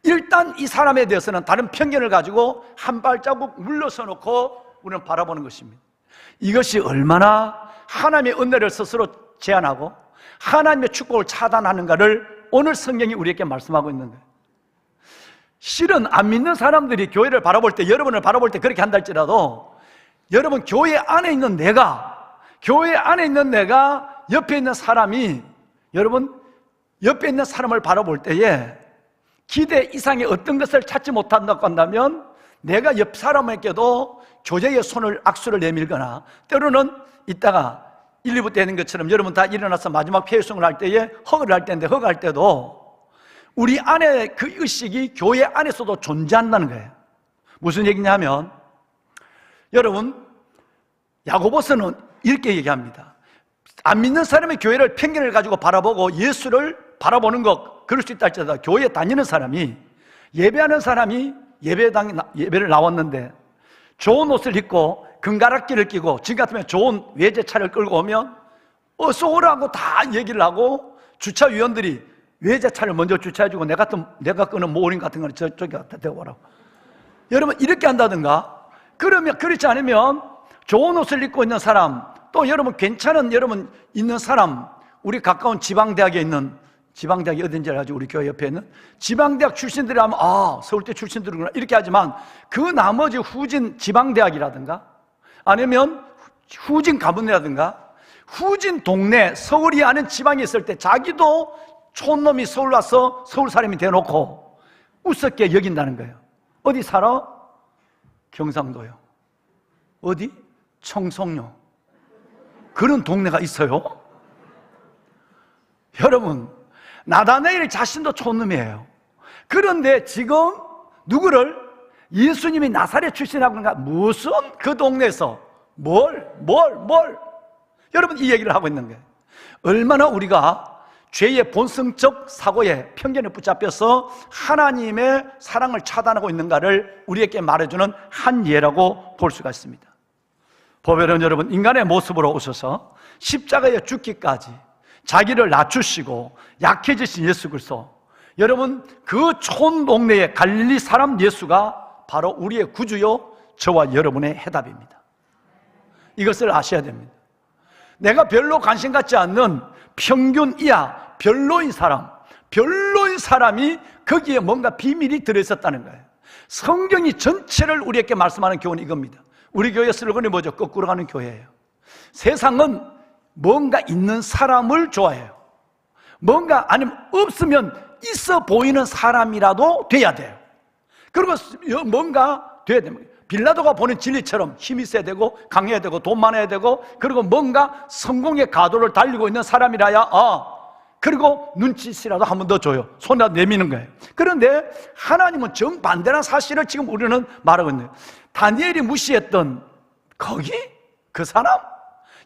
일단 이 사람에 대해서는 다른 편견을 가지고 한 발자국 물러서 놓고 우리는 바라보는 것입니다. 이것이 얼마나 하나님의 은혜를 스스로 제한하고 하나님의 축복을 차단하는가를 오늘 성경이 우리에게 말씀하고 있는 거예요. 실은 안 믿는 사람들이 교회를 바라볼 때, 여러분을 바라볼 때 그렇게 한다 할지라도 여러분 교회 안에 있는 내가 옆에 있는 사람이 여러분 옆에 있는 사람을 바라볼 때에 기대 이상의 어떤 것을 찾지 못한다고 한다면 내가 옆 사람에게도 교제의 악수를 내밀거나 때로는 이따가 1, 2부 때 하는 것처럼 여러분 다 일어나서 마지막 폐회송을 할 때에 허그를 할 때인데 허그할 때도 우리 안에 그 의식이 교회 안에서도 존재한다는 거예요. 무슨 얘기냐 하면 여러분 야고보서는 이렇게 얘기합니다. 안 믿는 사람의 교회를 편견을 가지고 바라보고 예수를 바라보는 것 그럴 수 있다 할지라도 교회에 다니는 사람이 예배하는 사람이 예배를 나왔는데 좋은 옷을 입고 금가락지를 끼고 지금 같으면 좋은 외제차를 끌고 오면 어서 오라고 다 얘기를 하고 주차위원들이 외제차를 먼저 주차해주고 내가 끄는 모어링 같은 거는 저쪽에 갖다 대고라고. 여러분 이렇게 한다든가, 그러면 그렇지 않으면 좋은 옷을 입고 있는 사람, 또 여러분 괜찮은 여러분 있는 사람, 우리 가까운 지방대학에 있는, 지방대학이 어딘지 알죠? 우리 교회 옆에 있는 지방대학 출신들이 하면 서울대 출신들이구나 이렇게 하지만 그 나머지 후진 지방대학이라든가 아니면 후진 가문이라든가 후진 동네, 서울이 아닌 지방에 있을 때 자기도 촌놈이 서울 와서 서울 사람이 대놓고 우습게 여긴다는 거예요. 어디 살아? 경상도요. 어디? 청송요. 그런 동네가 있어요? 여러분, 나다나엘 자신도 촌놈이에요. 그런데 지금 누구를? 예수님이 나사렛 출신이라고 그런가? 무슨 그 동네에서 뭘? 여러분 이 얘기를 하고 있는 거예요. 얼마나 우리가 죄의 본성적 사고에 편견에 붙잡혀서 하나님의 사랑을 차단하고 있는가를 우리에게 말해주는 한 예라고 볼 수가 있습니다. 보배는 여러분 인간의 모습으로 오셔서 십자가에 죽기까지 자기를 낮추시고 약해지신 예수 그리스도, 여러분 그 촌동네의 갈릴리 사람 예수가 바로 우리의 구주요 저와 여러분의 해답입니다. 이것을 아셔야 됩니다. 내가 별로 관심 갖지 않는 평균 이하 별로인 사람이 거기에 뭔가 비밀이 들어있었다는 거예요. 성경이 전체를 우리에게 말씀하는 교훈이 이겁니다. 우리 교회 슬로건이 뭐죠? 거꾸로 가는 교회예요. 세상은 뭔가 있는 사람을 좋아해요. 뭔가 아니면 없으면 있어 보이는 사람이라도 돼야 돼요. 그리고 뭔가 돼야 됩니다. 빌라도가 보는 진리처럼 힘이 있어야 되고 강해야 되고 돈 많아야 되고 그리고 뭔가 성공의 가도를 달리고 있는 사람이라야 그리고 눈짓이라도 한 번 더 줘요. 손이라도 내미는 거예요. 그런데 하나님은 정반대란 사실을 지금 우리는 말하고 있네요. 다니엘이 무시했던 거기? 그 사람?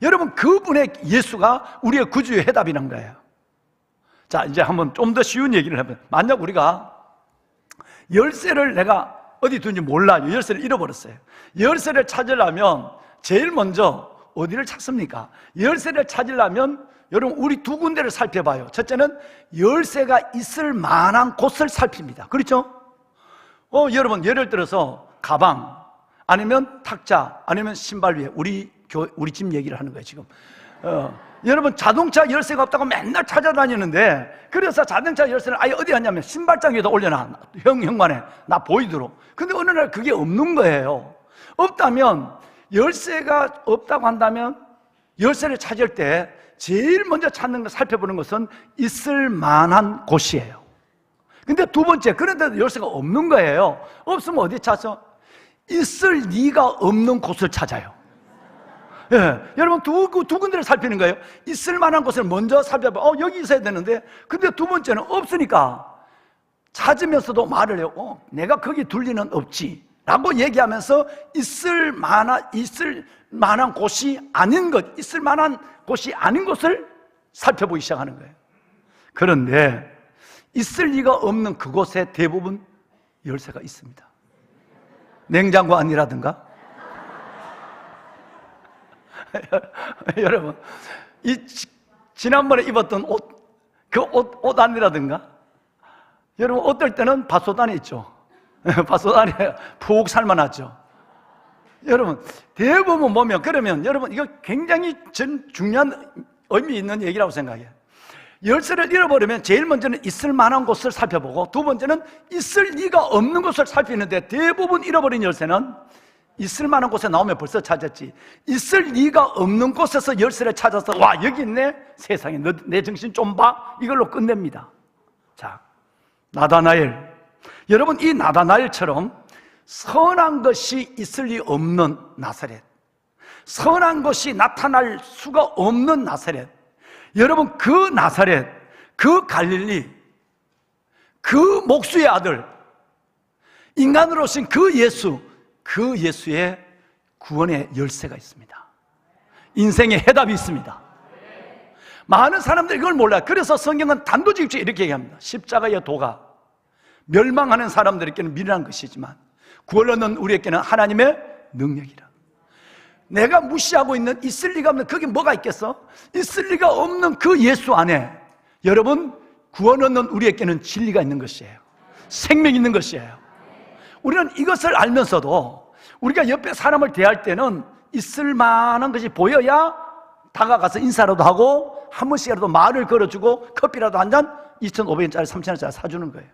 여러분 그분의 예수가 우리의 구주의 해답이란 거예요. 자, 이제 한번 좀 더 쉬운 얘기를 해보면, 만약 우리가 열쇠를 내가 어디 둔지 몰라요. 열쇠를 잃어버렸어요. 열쇠를 찾으려면 제일 먼저 어디를 찾습니까? 열쇠를 찾으려면 여러분 우리 두 군데를 살펴봐요. 첫째는 열쇠가 있을 만한 곳을 살핍니다. 그렇죠? 여러분 예를 들어서 가방 아니면 탁자 아니면 신발 위에 우리 집 얘기를 하는 거예요 지금. 여러분 자동차 열쇠가 없다고 맨날 찾아다니는데, 그래서 자동차 열쇠를 아예 어디 갔냐면 신발장 위에다 올려놔. 현관에 나 보이도록. 근데 어느 날 그게 없는 거예요. 없다면, 열쇠가 없다고 한다면 열쇠를 찾을 때 제일 먼저 찾는 거, 살펴보는 것은 있을 만한 곳이에요. 근데 두 번째, 그런데도 열쇠가 없는 거예요. 없으면 어디 찾아? 있을 리가 없는 곳을 찾아요. 예, 여러분 두 군데를 살피는 거예요. 있을 만한 곳을 먼저 살펴봐. 여기 있어야 되는데, 근데 두 번째는 없으니까 찾으면서도 말을 해요. 내가 거기 둘 리는 없지 라고 얘기하면서 있을 만한 곳이 아닌 것, 있을 만한 곳이 아닌 곳을 살펴보기 시작하는 거예요. 그런데 있을 리가 없는 그곳에 대부분 열쇠가 있습니다. 냉장고 안이라든가 여러분, 지난번에 입었던 옷 안이라든가, 여러분, 어떨 때는 밭옷 안에 있죠. 밭옷 안에 푹 살만하죠. 여러분, 대부분 보면, 그러면 여러분, 이거 굉장히 중요한 의미 있는 얘기라고 생각해요. 열쇠를 잃어버리면 제일 먼저는 있을 만한 곳을 살펴보고, 두 번째는 있을 리가 없는 곳을 살피는데, 대부분 잃어버린 열쇠는 있을 만한 곳에 나오면 벌써 찾았지, 있을 리가 없는 곳에서 열쇠를 찾아서 와 여기 있네, 세상에 내 정신 좀 봐, 이걸로 끝냅니다. 자, 나다나엘, 여러분 이 나다나엘처럼 선한 것이 있을 리 없는 나사렛, 선한 것이 나타날 수가 없는 나사렛, 여러분 그 나사렛, 그 갈릴리, 그 목수의 아들, 인간으로 오신 그 예수, 그 예수의 구원의 열쇠가 있습니다. 인생의 해답이 있습니다. 많은 사람들이 이걸 몰라요. 그래서 성경은 단도직입적으로 이렇게 얘기합니다. 십자가의 도가 멸망하는 사람들에게는 미련한 것이지만 구원 얻는 우리에게는 하나님의 능력이라. 내가 무시하고 있는 있을 리가 없는, 거기 뭐가 있겠어? 있을 리가 없는 그 예수 안에 여러분 구원 얻는 우리에게는 진리가 있는 것이에요. 생명이 있는 것이에요. 우리는 이것을 알면서도 우리가 옆에 사람을 대할 때는 있을 만한 것이 보여야 다가가서 인사라도 하고 한 번씩이라도 말을 걸어주고 커피라도 한 잔 2,500원짜리 3,000원짜리 사주는 거예요.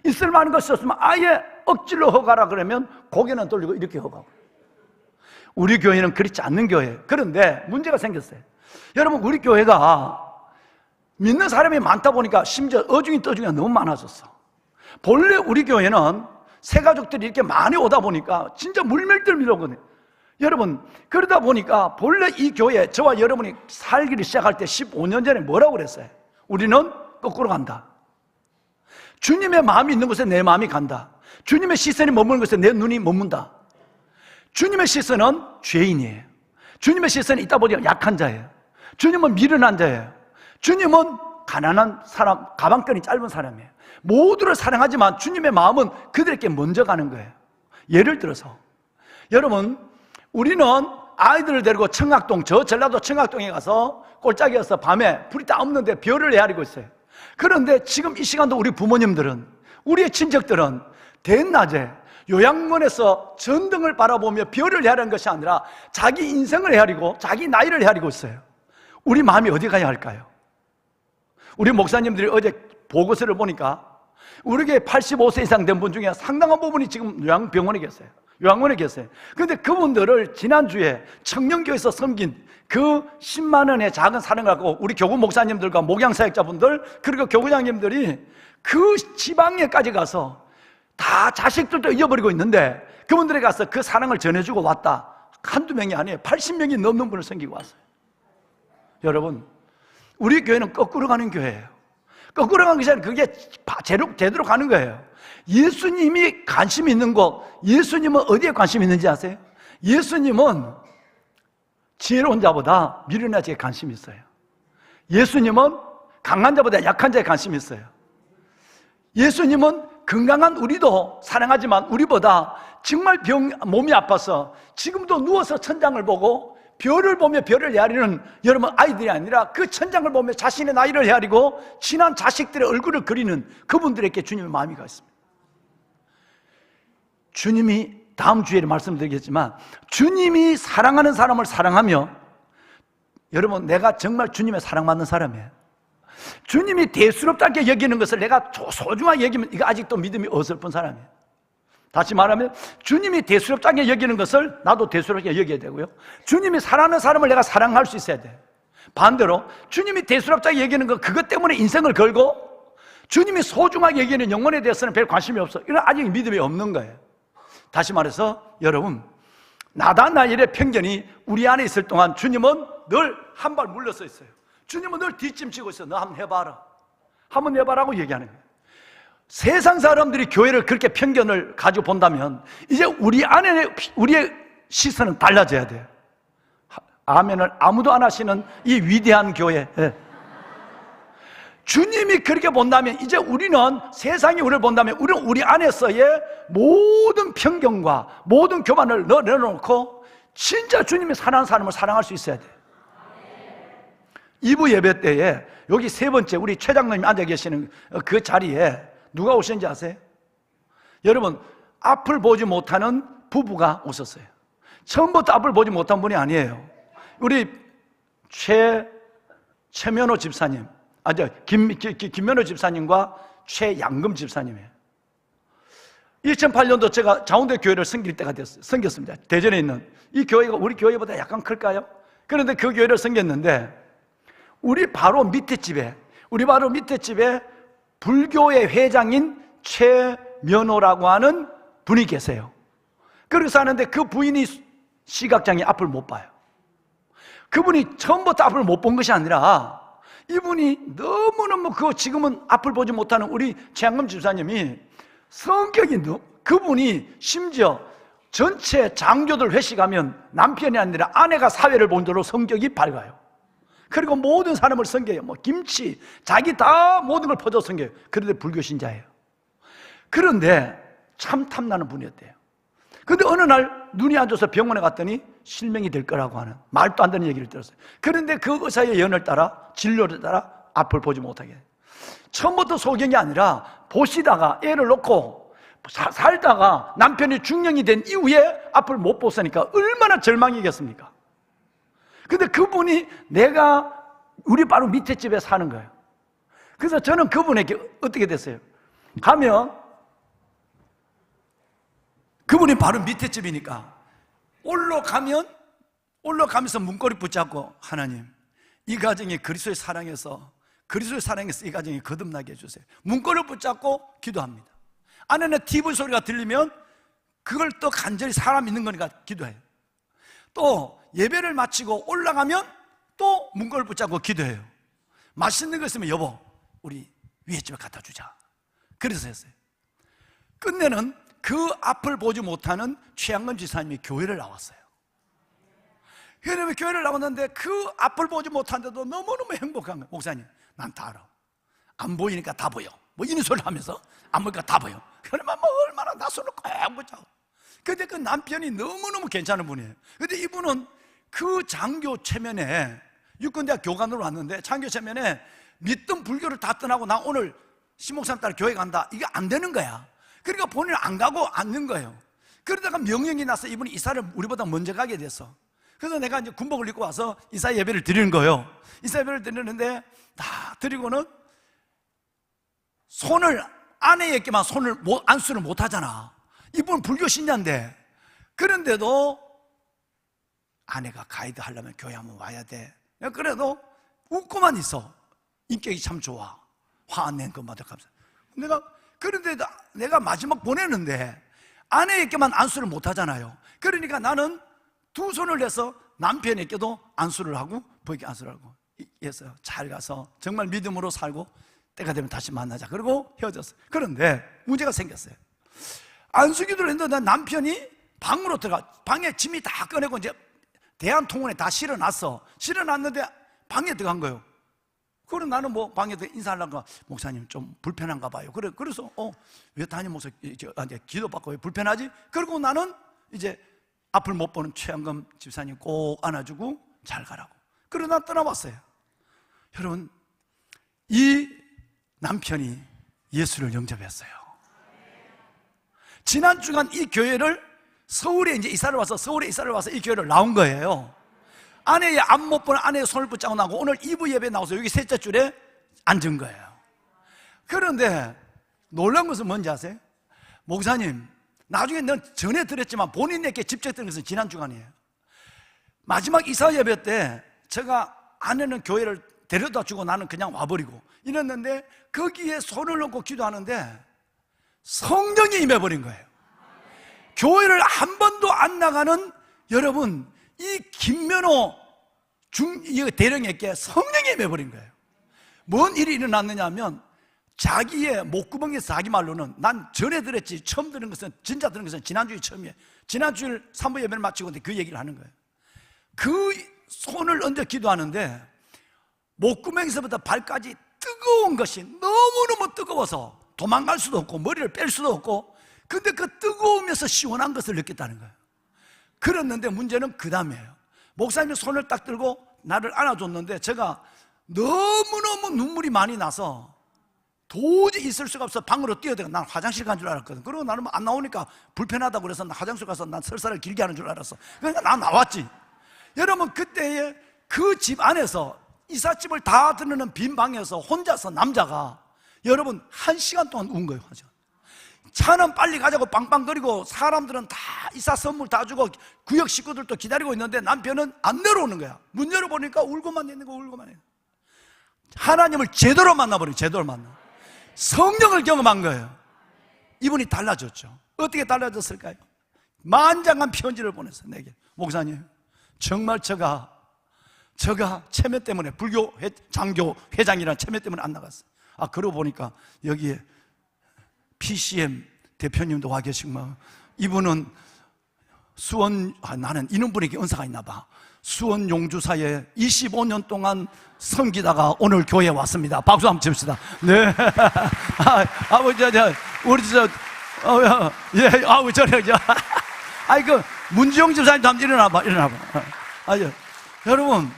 있을 만한 것이 없으면 아예 억지로 허가라 그러면 고개는 돌리고 이렇게 허가하고. 우리 교회는 그렇지 않는 교회예요. 그런데 문제가 생겼어요. 여러분 우리 교회가 믿는 사람이 많다 보니까 심지어 어중이 떠중이가 너무 많아졌어. 본래 우리 교회는 새 가족들이 이렇게 많이 오다 보니까 진짜 물밀들밀 오거든요. 여러분 그러다 보니까 본래 이 교회, 저와 여러분이 살기를 시작할 때 15년 전에 뭐라고 그랬어요? 우리는 거꾸로 간다. 주님의 마음이 있는 곳에 내 마음이 간다. 주님의 시선이 머무는 곳에 내 눈이 머문다. 주님의 시선은 죄인이에요. 주님의 시선이 있다 보니 약한 자예요. 주님은 미련한 자예요. 주님은 가난한 사람, 가방끈이 짧은 사람이에요. 모두를 사랑하지만 주님의 마음은 그들에게 먼저 가는 거예요. 예를 들어서 여러분 우리는 아이들을 데리고 청학동, 저 전라도 청학동에 가서 꼴짝이어서 밤에 불이 다 없는데 별을 헤아리고 있어요. 그런데 지금 이 시간도 우리 부모님들은, 우리의 친척들은 대낮에 요양원에서 전등을 바라보며 별을 헤아리는 것이 아니라 자기 인생을 헤아리고 자기 나이를 헤아리고 있어요. 우리 마음이 어디 가야 할까요? 우리 목사님들이 어제 보고서를 보니까 우리 교회 85세 이상 된 분 중에 상당한 부분이 지금 요양병원에 계세요. 요양원에 계세요. 그런데 그분들을 지난주에 청년교회에서 섬긴 그 10만 원의 작은 사랑을 갖고 우리 교구 목사님들과 목양사역자분들 그리고 교구장님들이 그 지방에까지 가서 다 자식들도 잃어버리고 있는데 그분들에 가서 그 사랑을 전해주고 왔다. 한두 명이 아니에요. 80명이 넘는 분을 섬기고 왔어요. 여러분, 우리 교회는 거꾸로 가는 교회예요. 거꾸로 가는 것이 아니라 그게 제대로 가는 거예요. 예수님이 관심 있는 곳, 예수님은 어디에 관심 있는지 아세요? 예수님은 지혜로운 자보다 미련한 자에 관심이 있어요. 예수님은 강한 자보다 약한 자에 관심이 있어요. 예수님은 건강한 우리도 사랑하지만 우리보다 정말 몸이 아파서 지금도 누워서 천장을 보고 별을 보며 별을 헤아리는 여러분 아이들이 아니라 그 천장을 보며 자신의 나이를 헤아리고 친한 자식들의 얼굴을 그리는 그분들에게 주님의 마음이 가 있습니다. 주님이 다음 주에 말씀드리겠지만 주님이 사랑하는 사람을 사랑하며 여러분 내가 정말 주님의 사랑받는 사람이에요. 주님이 대수롭다게 여기는 것을 내가 소중하게 여기면 이거 아직도 믿음이 어설픈 사람이에요. 다시 말하면 주님이 대수롭다게 여기는 것을 나도 대수롭게 여겨야 되고요. 주님이 사랑하는 사람을 내가 사랑할 수 있어야 돼. 반대로 주님이 대수롭다게 여기는 것 그것 때문에 인생을 걸고 주님이 소중하게 여기는 영혼에 대해서는 별 관심이 없어. 이건 아직 믿음이 없는 거예요. 다시 말해서 여러분 나다나엘의 편견이 우리 안에 있을 동안 주님은 늘 한 발 물러서 있어요. 주님은 늘 뒷짐지고 있어. 너 한번 해봐라. 한번 해봐라고 얘기하는 거예요. 세상 사람들이 교회를 그렇게 편견을 가지고 본다면 이제 우리 안에 우리의 시선은 달라져야 돼요. 아멘을 아무도 안 하시는 이 위대한 교회. 주님이 그렇게 본다면 이제 우리는 세상이 우리를 본다면 우리는 우리 안에서의 모든 편견과 모든 교만을 내려놓고 진짜 주님이 사랑하는 사람을 사랑할 수 있어야 돼요. 2부 예배 때에 여기 세 번째 우리 최 장로님이 앉아 계시는 그 자리에 누가 오셨는지 아세요? 여러분 앞을 보지 못하는 부부가 오셨어요. 처음부터 앞을 보지 못한 분이 아니에요. 우리 최면호 집사님, 김면호 집사님과 최양금 집사님이에요. 2008년도 제가 자운대 교회를 섬길 때가 됐어요. 섬겼습니다. 대전에 있는 이 교회가 우리 교회보다 약간 클까요? 그런데 그 교회를 섬겼는데 우리 바로 밑에 집에 불교의 회장인 최면호라고 하는 분이 계세요. 그래서 하는데 그 부인이 시각장애 앞을 못 봐요. 그분이 처음부터 앞을 못 본 것이 아니라 이분이 너무너무 지금은 앞을 보지 못하는 우리 최양금 집사님이 성격이 그분이 심지어 전체 장교들 회식하면 남편이 아니라 아내가 사회를 본 대로 성격이 밝아요. 그리고 모든 사람을 섬겨요. 김치, 자기 다 모든 걸 퍼져 섬겨요. 그런데 불교 신자예요. 그런데 참 탐나는 분이었대요. 그런데 어느 날 눈이 안 좋아서 병원에 갔더니 실명이 될 거라고 하는 말도 안 되는 얘기를 들었어요. 그런데 그 의사의 예언을 따라 진료를 따라 앞을 보지 못하게 해요. 처음부터 소경이 아니라 보시다가 애를 놓고 살다가 남편이 중년이 된 이후에 앞을 못 보으니까 얼마나 절망이겠습니까? 근데 그분이 우리 바로 밑에 집에 사는 거예요. 그래서 저는 그분에게 어떻게 됐어요? 가면 그분이 바로 밑에 집이니까 올라가면서 문고리 붙잡고 하나님 이 가정이 그리스도의 사랑에서 이 가정이 거듭나게 해주세요. 문고리를 붙잡고 기도합니다. 안에는 TV 소리가 들리면 그걸 또 간절히 사람 있는 거니까 기도해요. 또 예배를 마치고 올라가면 또 문고리를 붙잡고 기도해요. 맛있는 거 있으면 여보 우리 위에 집에 갖다 주자. 그래서 했어요. 끝내는 그 앞을 보지 못하는 최양근 지사님이 교회를 나왔어요. 그러면 교회를 나왔는데 그 앞을 보지 못하는데도 너무너무 행복한 거예요. 목사님 난 다 알아. 안 보이니까 다 보여. 이런 소리를 하면서 안 보니까 다 보여. 그러면 얼마나 낯설어 꼭 보자고. 근데 그 남편이 너무너무 괜찮은 분이에요. 근데 이분은 그 장교 체면에 육군대학 교관으로 왔는데 장교 체면에 믿던 불교를 다 떠나고 나 오늘 신목사님 따라 교회 간다. 이게 안 되는 거야. 그러니까 본인은 안 가고 앉는 거예요. 그러다가 명령이 나서 이분이 이사를 우리보다 먼저 가게 됐어. 그래서 내가 이제 군복을 입고 와서 이사 예배를 드리는 거예요. 이사 예배를 드리는데 다 드리고는 손을 아내에게만 안수를 못 하잖아. 이분 불교 신자인데. 그런데도 아내가 가이드 하려면 교회 한번 와야 돼. 그래도 웃고만 있어. 인격이 참 좋아. 화 안 낸 것마다 감사. 그런데 내가 마지막 보내는데 아내에게만 안수를 못 하잖아요. 그러니까 나는 두 손을 내서 남편에게도 안수를 하고 부에게 안수를 하고 했어요. 잘 가서 정말 믿음으로 살고 때가 되면 다시 만나자. 그리고 헤어졌어요. 그런데 문제가 생겼어요. 안수기도를 했는데 남편이 방으로 방에 짐이 다 꺼내고 이제 대한통운에 다 실어놨어. 실어놨는데 방에 들어간 거예요. 그래서 나는 뭐 방에 들어 인사하려고, 목사님 좀 불편한가 봐요. 그래서 왜 담임 목사 이제 기도받고 왜 불편하지? 그리고 나는 이제 앞을 못 보는 최양금 집사님 꼭 안아주고 잘 가라고. 그러나 떠나왔어요. 여러분, 이 남편이 예수를 영접했어요. 지난 주간 이 교회를 서울에 이사를 와서 이 교회를 나온 거예요. 아내의 앞 못 보는 아내의 손을 붙잡고 나고 오늘 2부 예배 나와서 여기 셋째 줄에 앉은 거예요. 그런데 놀라운 것은 뭔지 아세요? 목사님, 나중에 넌 전에 들었지만 본인에게 직접 들은 것은 지난 주간이에요. 마지막 이사 예배 때 제가 아내는 교회를 데려다 주고 나는 그냥 와버리고 이랬는데 거기에 손을 얹고 기도하는데 성령이 임해버린 거예요. 교회를 한 번도 안 나가는 여러분, 이 김면호 대령에게 성령이 임해버린 거예요. 뭔 일이 일어났느냐 하면 자기의 목구멍에서 자기 말로는 난 전에 들었지 처음 들은 것은 진짜 들은 것은 지난주에 처음이에요. 지난주일 3부 예배를 마치고 그 얘기를 하는 거예요. 그 손을 얹어 기도하는데 목구멍에서부터 발까지 뜨거운 것이 너무너무 뜨거워서 도망갈 수도 없고 머리를 뺄 수도 없고, 근데 그 뜨거우면서 시원한 것을 느꼈다는 거예요. 그랬는데 문제는 그 다음이에요. 목사님이 손을 딱 들고 나를 안아줬는데 제가 너무너무 눈물이 많이 나서 도저히 있을 수가 없어 방으로 뛰어들어. 난 화장실 간 줄 알았거든. 그리고 나는 안 나오니까 불편하다고 그래서 나 화장실 가서 난 설사를 길게 하는 줄 알았어. 그러니까 난 나왔지. 여러분, 그때에 그 집 안에서 이삿짐을 다 드는 빈 방에서 혼자서 남자가 여러분 1시간 동안 운 거예요. 차는 빨리 가자고 빵빵거리고 사람들은 다 이사 선물 다 주고 구역 식구들도 기다리고 있는데 남편은 안 내려오는 거야. 문 열어보니까 울고만 있는 거, 울고만 있는 거. 하나님을 제대로 만나버린, 제대로 만나. 성령을 경험한 거예요. 이분이 달라졌죠. 어떻게 달라졌을까요? 만장한 편지를 보냈어요. 내게. 목사님, 정말 제가 체면 때문에 불교 장교 회장이라는 체면 때문에 안 나갔어요. 그러고 보니까 여기에 PCM 대표님도 와 계시고, 이분은 수원, 나는 이런 분에게 은사가 있나 봐. 수원 용주사에 25년 동안 섬기다가 오늘 교회에 왔습니다. 박수 한번 칩시다. 네. 아버지, 우리 문지영 집사님도 한번 일어나봐. 여러분,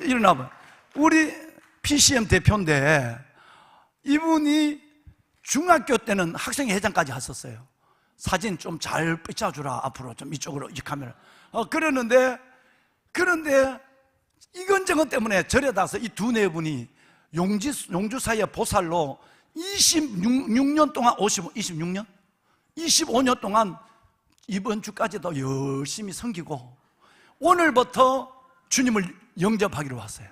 일어나봐. 우리 PCM 대표인데, 이분이 중학교 때는 학생회장까지 했었어요. 사진 좀 잘 삐쳐주라. 앞으로 좀 이쪽으로, 이 카메라. 그러는데, 그런데 이건저건 때문에 절에 가서 이 두네 분이 용주사의 보살로 26년 동안 25년 동안 이번 주까지도 열심히 섬기고 오늘부터 주님을 영접하기로 왔어요.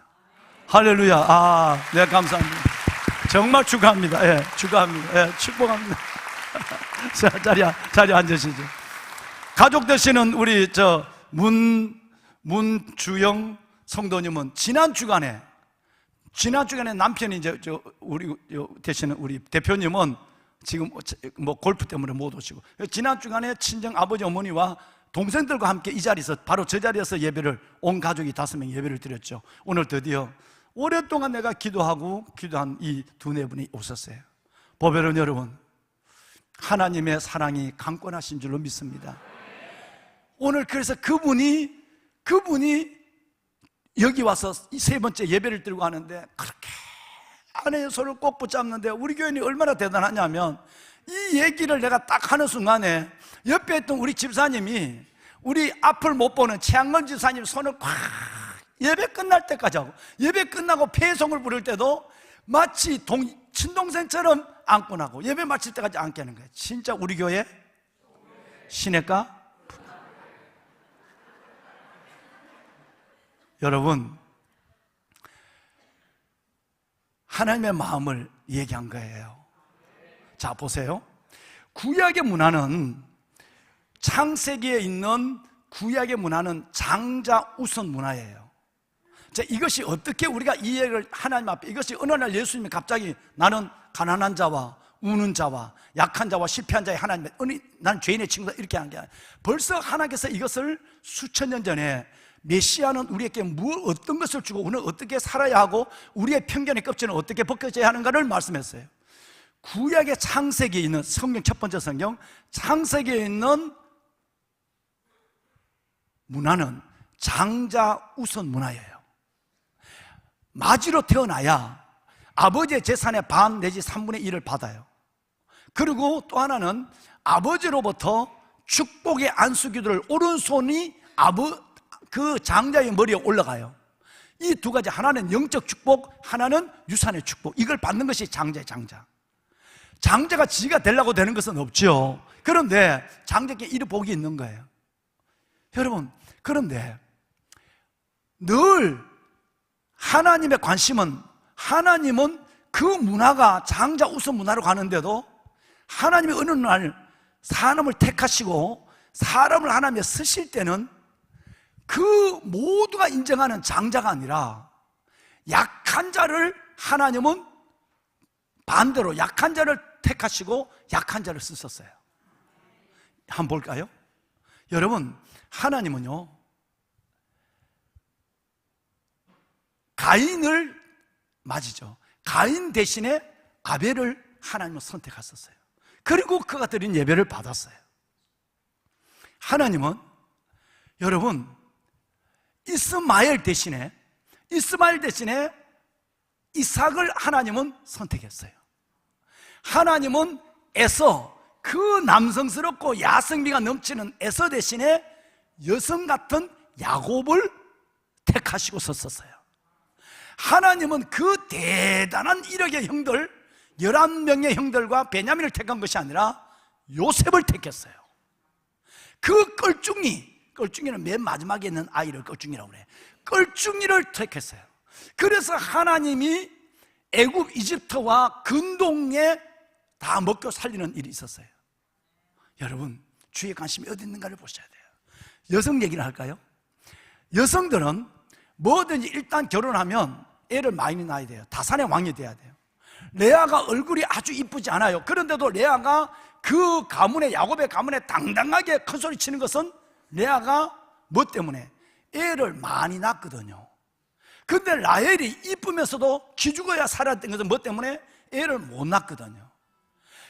할렐루야. 네, 감사합니다. 정말 축하합니다. 예, 축하합니다. 예, 축복합니다. 자, 자리에 앉으시죠. 가족 되시는 우리 문주영 성도님은 지난 주간에 남편이 우리 되시는 우리 대표님은 지금 뭐 골프 때문에 못 오시고, 지난 주간에 친정 아버지 어머니와 동생들과 함께 이 자리에서, 바로 저 자리에서 예배를, 온 가족이 5명 예배를 드렸죠. 오늘 드디어 오랫동안 내가 기도한 이 두네 분이 오셨어요. 보배로운 여러분, 하나님의 사랑이 강권하신 줄로 믿습니다. 오늘 그래서 그분이 여기 와서 이 3번째 예배를 드리고 하는데 그렇게 아내의 손을 꼭 붙잡는데, 우리 교인이 얼마나 대단하냐면 이 얘기를 내가 딱 하는 순간에 옆에 있던 우리 집사님이 우리 앞을 못 보는 최양건 집사님 손을 꽉 예배 끝날 때까지 하고 예배 끝나고 폐송을 부를 때도 마치 친동생처럼 안고 나고 예배 마칠 때까지 안게 하는 거예요. 진짜 우리 교회 시내가 여러분 하나님의 마음을 얘기한 거예요. 자 보세요. 구약의 문화는 창세기에 있는 구약의 문화는 장자 우선 문화예요. 자, 이것이 어떻게 우리가 이해를 하나님 앞에 이것이 어느 날 예수님이 갑자기 나는 가난한 자와 우는 자와 약한 자와 실패한 자의 하나님, 난 죄인의 친구다 이렇게 하는 게 아니라 벌써 하나님께서 이것을 수천 년 전에 메시아는 우리에게 어떤 것을 주고 우리는 어떻게 살아야 하고 우리의 편견의 껍질은 어떻게 벗겨져야 하는가를 말씀했어요. 구약의 창세기에 있는 성경 첫 번째 성경 창세기에 있는 문화는 장자 우선 문화예요. 마지로 태어나야 아버지의 재산의 반 내지 3분의 1을 받아요. 그리고 또 하나는 아버지로부터 축복의 안수기도를 오른손이 그 장자의 머리에 올라가요. 이 두 가지, 하나는 영적 축복, 하나는 유산의 축복. 이걸 받는 것이 장자의 장자. 장자가 지가 되려고 되는 것은 없죠. 그런데 장자께 이런 복이 있는 거예요. 여러분, 그런데 늘 하나님의 관심은, 하나님은 그 문화가 장자 우선 문화로 가는데도 하나님이 어느 날 사람을 택하시고 사람을 하나님에 쓰실 때는 그 모두가 인정하는 장자가 아니라 약한 자를 하나님은 반대로 약한 자를 택하시고 약한 자를 쓰셨어요. 한번 볼까요? 여러분, 하나님은요 가인을 맞이죠. 가인 대신에 아벨을 하나님은 선택하셨어요. 그리고 그가 드린 예배를 받았어요. 하나님은 여러분 이스마엘 대신에 이삭을 하나님은 선택했어요. 하나님은 에서, 그 남성스럽고 야성미가 넘치는 에서 대신에 여성 같은 야곱을 택하시고 썼었어요. 하나님은 그 대단한 이력의 형들 11명의 형들과 베냐민을 택한 것이 아니라 요셉을 택했어요. 그 껄중이는 맨 마지막에 있는 아이를 껄중이라고 그래요. 껄중이를 택했어요. 그래서 하나님이 애굽 이집트와 근동에 다 먹고 살리는 일이 있었어요. 여러분, 주의 관심이 어디 있는가를 보셔야 돼요. 여성 얘기를 할까요? 여성들은 뭐든지 일단 결혼하면 애를 많이 낳아야 돼요. 다산의 왕이 돼야 돼요. 레아가 얼굴이 아주 이쁘지 않아요. 그런데도 레아가 그 가문에, 야곱의 가문에 당당하게 큰 소리 치는 것은 레아가 뭐 때문에? 애를 많이 낳거든요. 근데 라헬이 이쁘면서도 기죽어야 살았던 것은 뭐 때문에? 애를 못 낳거든요.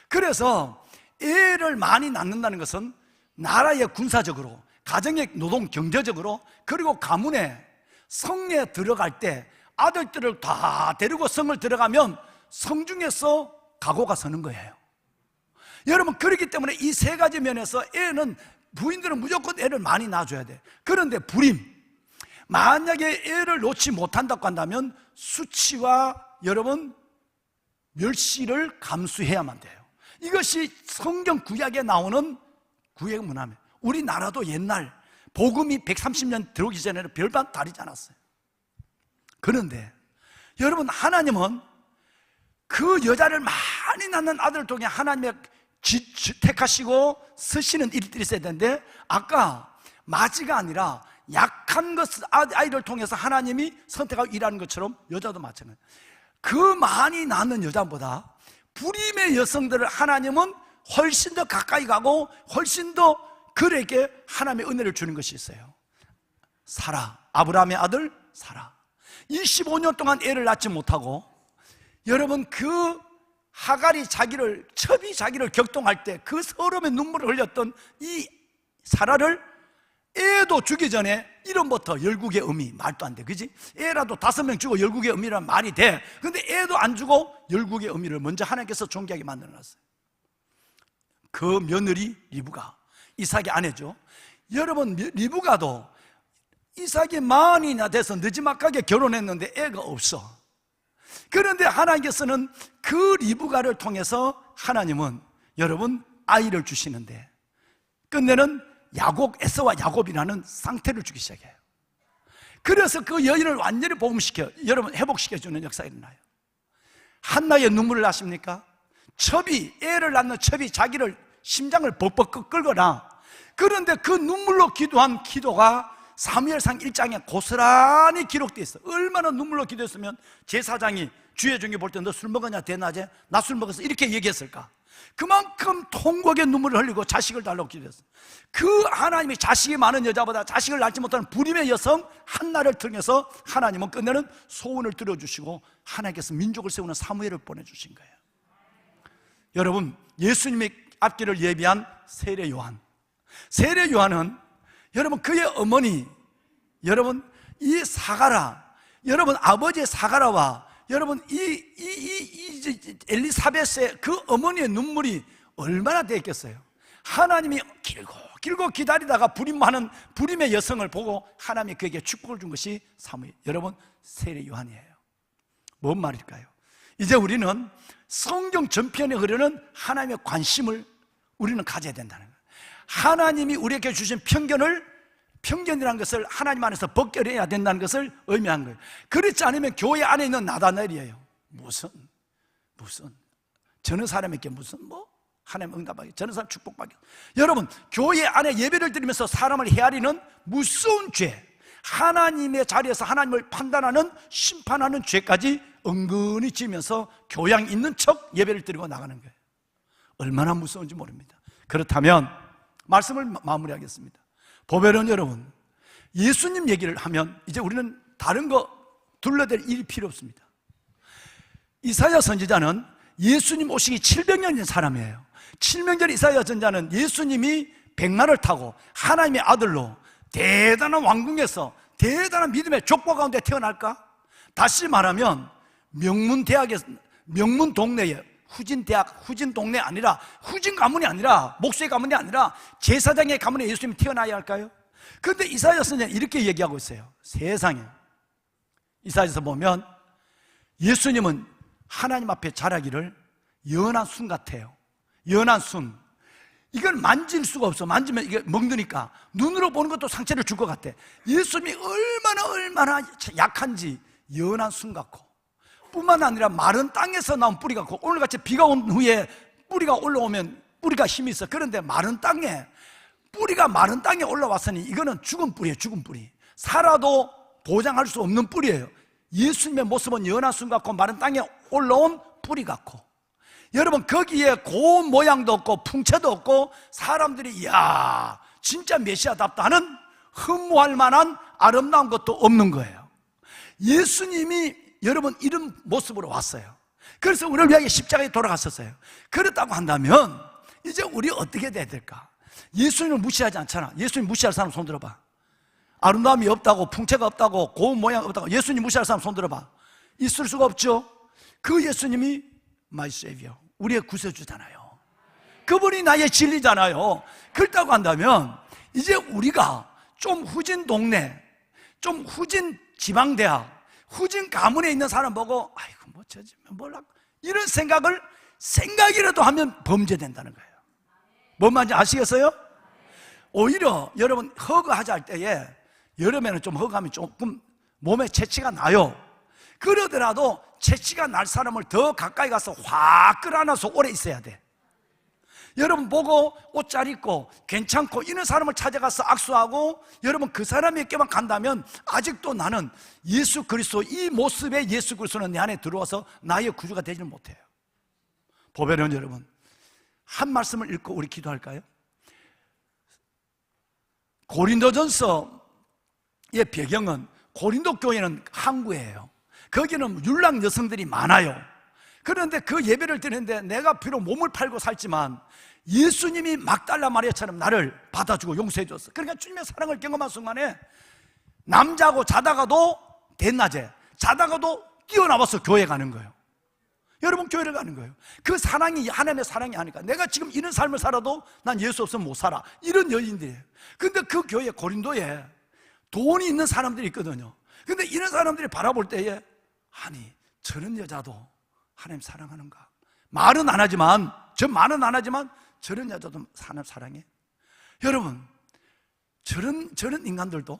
그래서 애를 많이 낳는다는 것은 나라의 군사적으로, 가정의 노동 경제적으로, 그리고 가문에 성에 들어갈 때 아들들을 다 데리고 성을 들어가면 성중에서 각오가 서는 거예요. 여러분, 그렇기 때문에 이 세 가지 면에서 애는, 부인들은 무조건 애를 많이 낳아줘야 돼. 그런데 만약에 애를 놓지 못한다고 한다면 수치와 여러분 멸시를 감수해야만 돼요. 이것이 성경 구약에 나오는 구약 문화입니다. 우리나라도 옛날 복음이 130년 들어오기 전에는 별반 다르지 않았어요. 그런데 여러분, 하나님은 그 여자를 많이 낳는 아들을 통해 하나님의 택하시고 쓰시는 일들이 있어야 되는데, 아까 마지가 아니라 약한 것 아이를 통해서 하나님이 선택하고 일하는 것처럼 여자도 마찬가지예요. 그 많이 낳는 여자보다 불임의 여성들을 하나님은 훨씬 더 가까이 가고 훨씬 더 그에게 하나님의 은혜를 주는 것이 있어요. 사라, 아브라함의 아들 사라, 25년 동안 애를 낳지 못하고, 여러분 그 하갈이 첩이 자기를 격동할 때 그 서름의 눈물을 흘렸던 이 사라를 애도 주기 전에 이름부터 열국의 의미, 말도 안 돼, 그지? 애라도 5명 주고 열국의 의미란 말이 돼. 근데 애도 안 주고 열국의 의미를 먼저 하나님께서 존귀하게 만들어놨어요. 그 며느리 리브가, 이삭의 아내죠. 여러분, 리브가도 이삭이 40이나 돼서 늦지막하게 결혼했는데 애가 없어. 그런데 하나님께서는 그 리브가를 통해서 하나님은 여러분 아이를 주시는데, 끝내는 야곱, 에서와 야곱이라는 상태를 주기 시작해요. 그래서 그 여인을 완전히 복음시켜, 여러분 회복시켜주는 역사가 일어나요. 한나의 눈물을 아십니까? 첩이, 애를 낳는 첩이 자기를 심장을 벅벅 끌거나, 그런데 그 눈물로 기도한 기도가 사무엘상 1장에 고스란히 기록되어 있어. 얼마나 눈물로 기도했으면 제사장이 주의 종이 볼 때 너 술 먹었냐 대낮에? 나 술 먹었어 이렇게 얘기했을까? 그만큼 통곡의 눈물을 흘리고 자식을 달라고 기도했어. 그 하나님이 자식이 많은 여자보다 자식을 낳지 못하는 불임의 여성 한나를 통해서 하나님은 끝내는 소원을 들어주시고 하나님께서 민족을 세우는 사무엘을 보내주신 거예요. 여러분, 예수님의 앞길을 예비한 세례 요한, 세례 요한은 여러분 그의 어머니, 여러분 이 사가라, 여러분 아버지의 사가라와 여러분 이 엘리사벳의 그 어머니의 눈물이 얼마나 됐겠어요. 하나님이 길고 기다리다가 불임하는 불임의 여성을 보고 하나님이 그에게 축복을 준 것이 사무엘, 여러분 세례 요한이에요. 뭔 말일까요? 이제 우리는 성경 전편에 흐르는 하나님의 관심을 우리는 가져야 된다는 거예요. 하나님이 우리에게 주신 편견이라는 것을 하나님 안에서 벗겨내야 된다는 것을 의미한 거예요. 그렇지 않으면 교회 안에 있는 나다넬이에요. 무슨 저는 사람에게 무슨 하나님 응답하기, 저는 사람 축복받기. 여러분, 교회 안에 예배를 드리면서 사람을 헤아리는 무서운 죄, 하나님의 자리에서 하나님을 판단하는 심판하는 죄까지 은근히 지면서 교양 있는 척 예배를 드리고 나가는 거예요. 얼마나 무서운지 모릅니다. 그렇다면 말씀을 마무리하겠습니다. 보배는 여러분, 예수님 얘기를 하면 이제 우리는 다른 거 둘러댈 일이 필요 없습니다. 이사야 선지자는 예수님 오시기 700년인 사람이에요. 700년 이사야 선지자는 예수님이 백마를 타고 하나님의 아들로 대단한 왕궁에서 대단한 믿음의 족보 가운데 태어날까? 다시 말하면 명문 동네에 후진 동네 아니라 후진 가문이 아니라 목수의 가문이 아니라 제사장의 가문에 예수님이 태어나야 할까요? 그런데 이사야 선지자는 이렇게 얘기하고 있어요. 세상에 이사야에서 보면 예수님은 하나님 앞에 자라기를 연한 순 같아요. 연한 순. 이걸 만질 수가 없어. 만지면 이게 먹으니까 눈으로 보는 것도 상처를 줄 것 같아. 예수님이 얼마나 약한지 연한 순 같고, 뿐만 아니라 마른 땅에서 나온 뿌리 같고, 오늘같이 비가 온 후에 뿌리가 올라오면 뿌리가 힘이 있어. 그런데 뿌리가 마른 땅에 올라왔으니 이거는 죽은 뿌리예요. 죽은 뿌리. 살아도 보장할 수 없는 뿌리예요. 예수님의 모습은 연한 순 같고 마른 땅에 올라온 뿌리 같고, 여러분 거기에 고운 모양도 없고 풍채도 없고 사람들이 이야 진짜 메시아답다는 흠모할 만한 아름다운 것도 없는 거예요. 예수님이 여러분 이런 모습으로 왔어요. 그래서 우리를 위하여 십자가에 돌아갔었어요. 그렇다고 한다면 이제 우리 어떻게 돼야 될까? 예수님을 무시하지 않잖아. 예수님 무시할 사람 손 들어봐. 아름다움이 없다고, 풍채가 없다고, 고운 모양 없다고 예수님 무시할 사람 손 들어봐. 있을 수가 없죠. 그 예수님이 My Savior, 우리의 구세주잖아요. 그분이 나의 진리잖아요. 그렇다고 한다면 이제 우리가 좀 후진 동네, 좀 후진 지방대학, 후진 가문에 있는 사람 보고 아이고 뭐 저지면 몰라 이런 생각이라도 하면 범죄된다는 거예요. 뭔 말인지 아시겠어요? 오히려 여러분 허그하자 할 때에 여름에는 좀 허그하면 조금 몸에 채취가 나요. 그러더라도 채취가 날 사람을 더 가까이 가서 확 끌어안아서 오래 있어야 돼. 여러분 보고 옷 잘 입고 괜찮고 이런 사람을 찾아가서 악수하고 여러분 그 사람에게만 간다면 아직도 나는 예수 그리스도, 이 모습의 예수 그리스도는 내 안에 들어와서 나의 구주가 되지는 못해요. 보배는 여러분 한 말씀을 읽고 우리 기도할까요? 고린도전서의 배경은 고린도 교회는 항구예요. 거기는 율랑 여성들이 많아요. 그런데 그 예배를 드리는데 내가 비록 몸을 팔고 살지만 예수님이 막달라 마리아처럼 나를 받아주고 용서해 줬어. 그러니까 주님의 사랑을 경험한 순간에 남자하고 자다가도 대낮에 자다가도 뛰어나와서 교회 가는 거예요. 여러분 교회를 가는 거예요. 그 사랑이 하나님의 사랑이 아니까 내가 지금 이런 삶을 살아도 난 예수 없으면 못 살아, 이런 여인들이에요. 근데 그 교회 고린도에 돈이 있는 사람들이 있거든요. 근데 이런 사람들이 바라볼 때에 아니 저런 여자도 하나님 사랑하는가? 말은 안 하지만 저런 여자도 하나님 사랑해? 여러분 저런 인간들도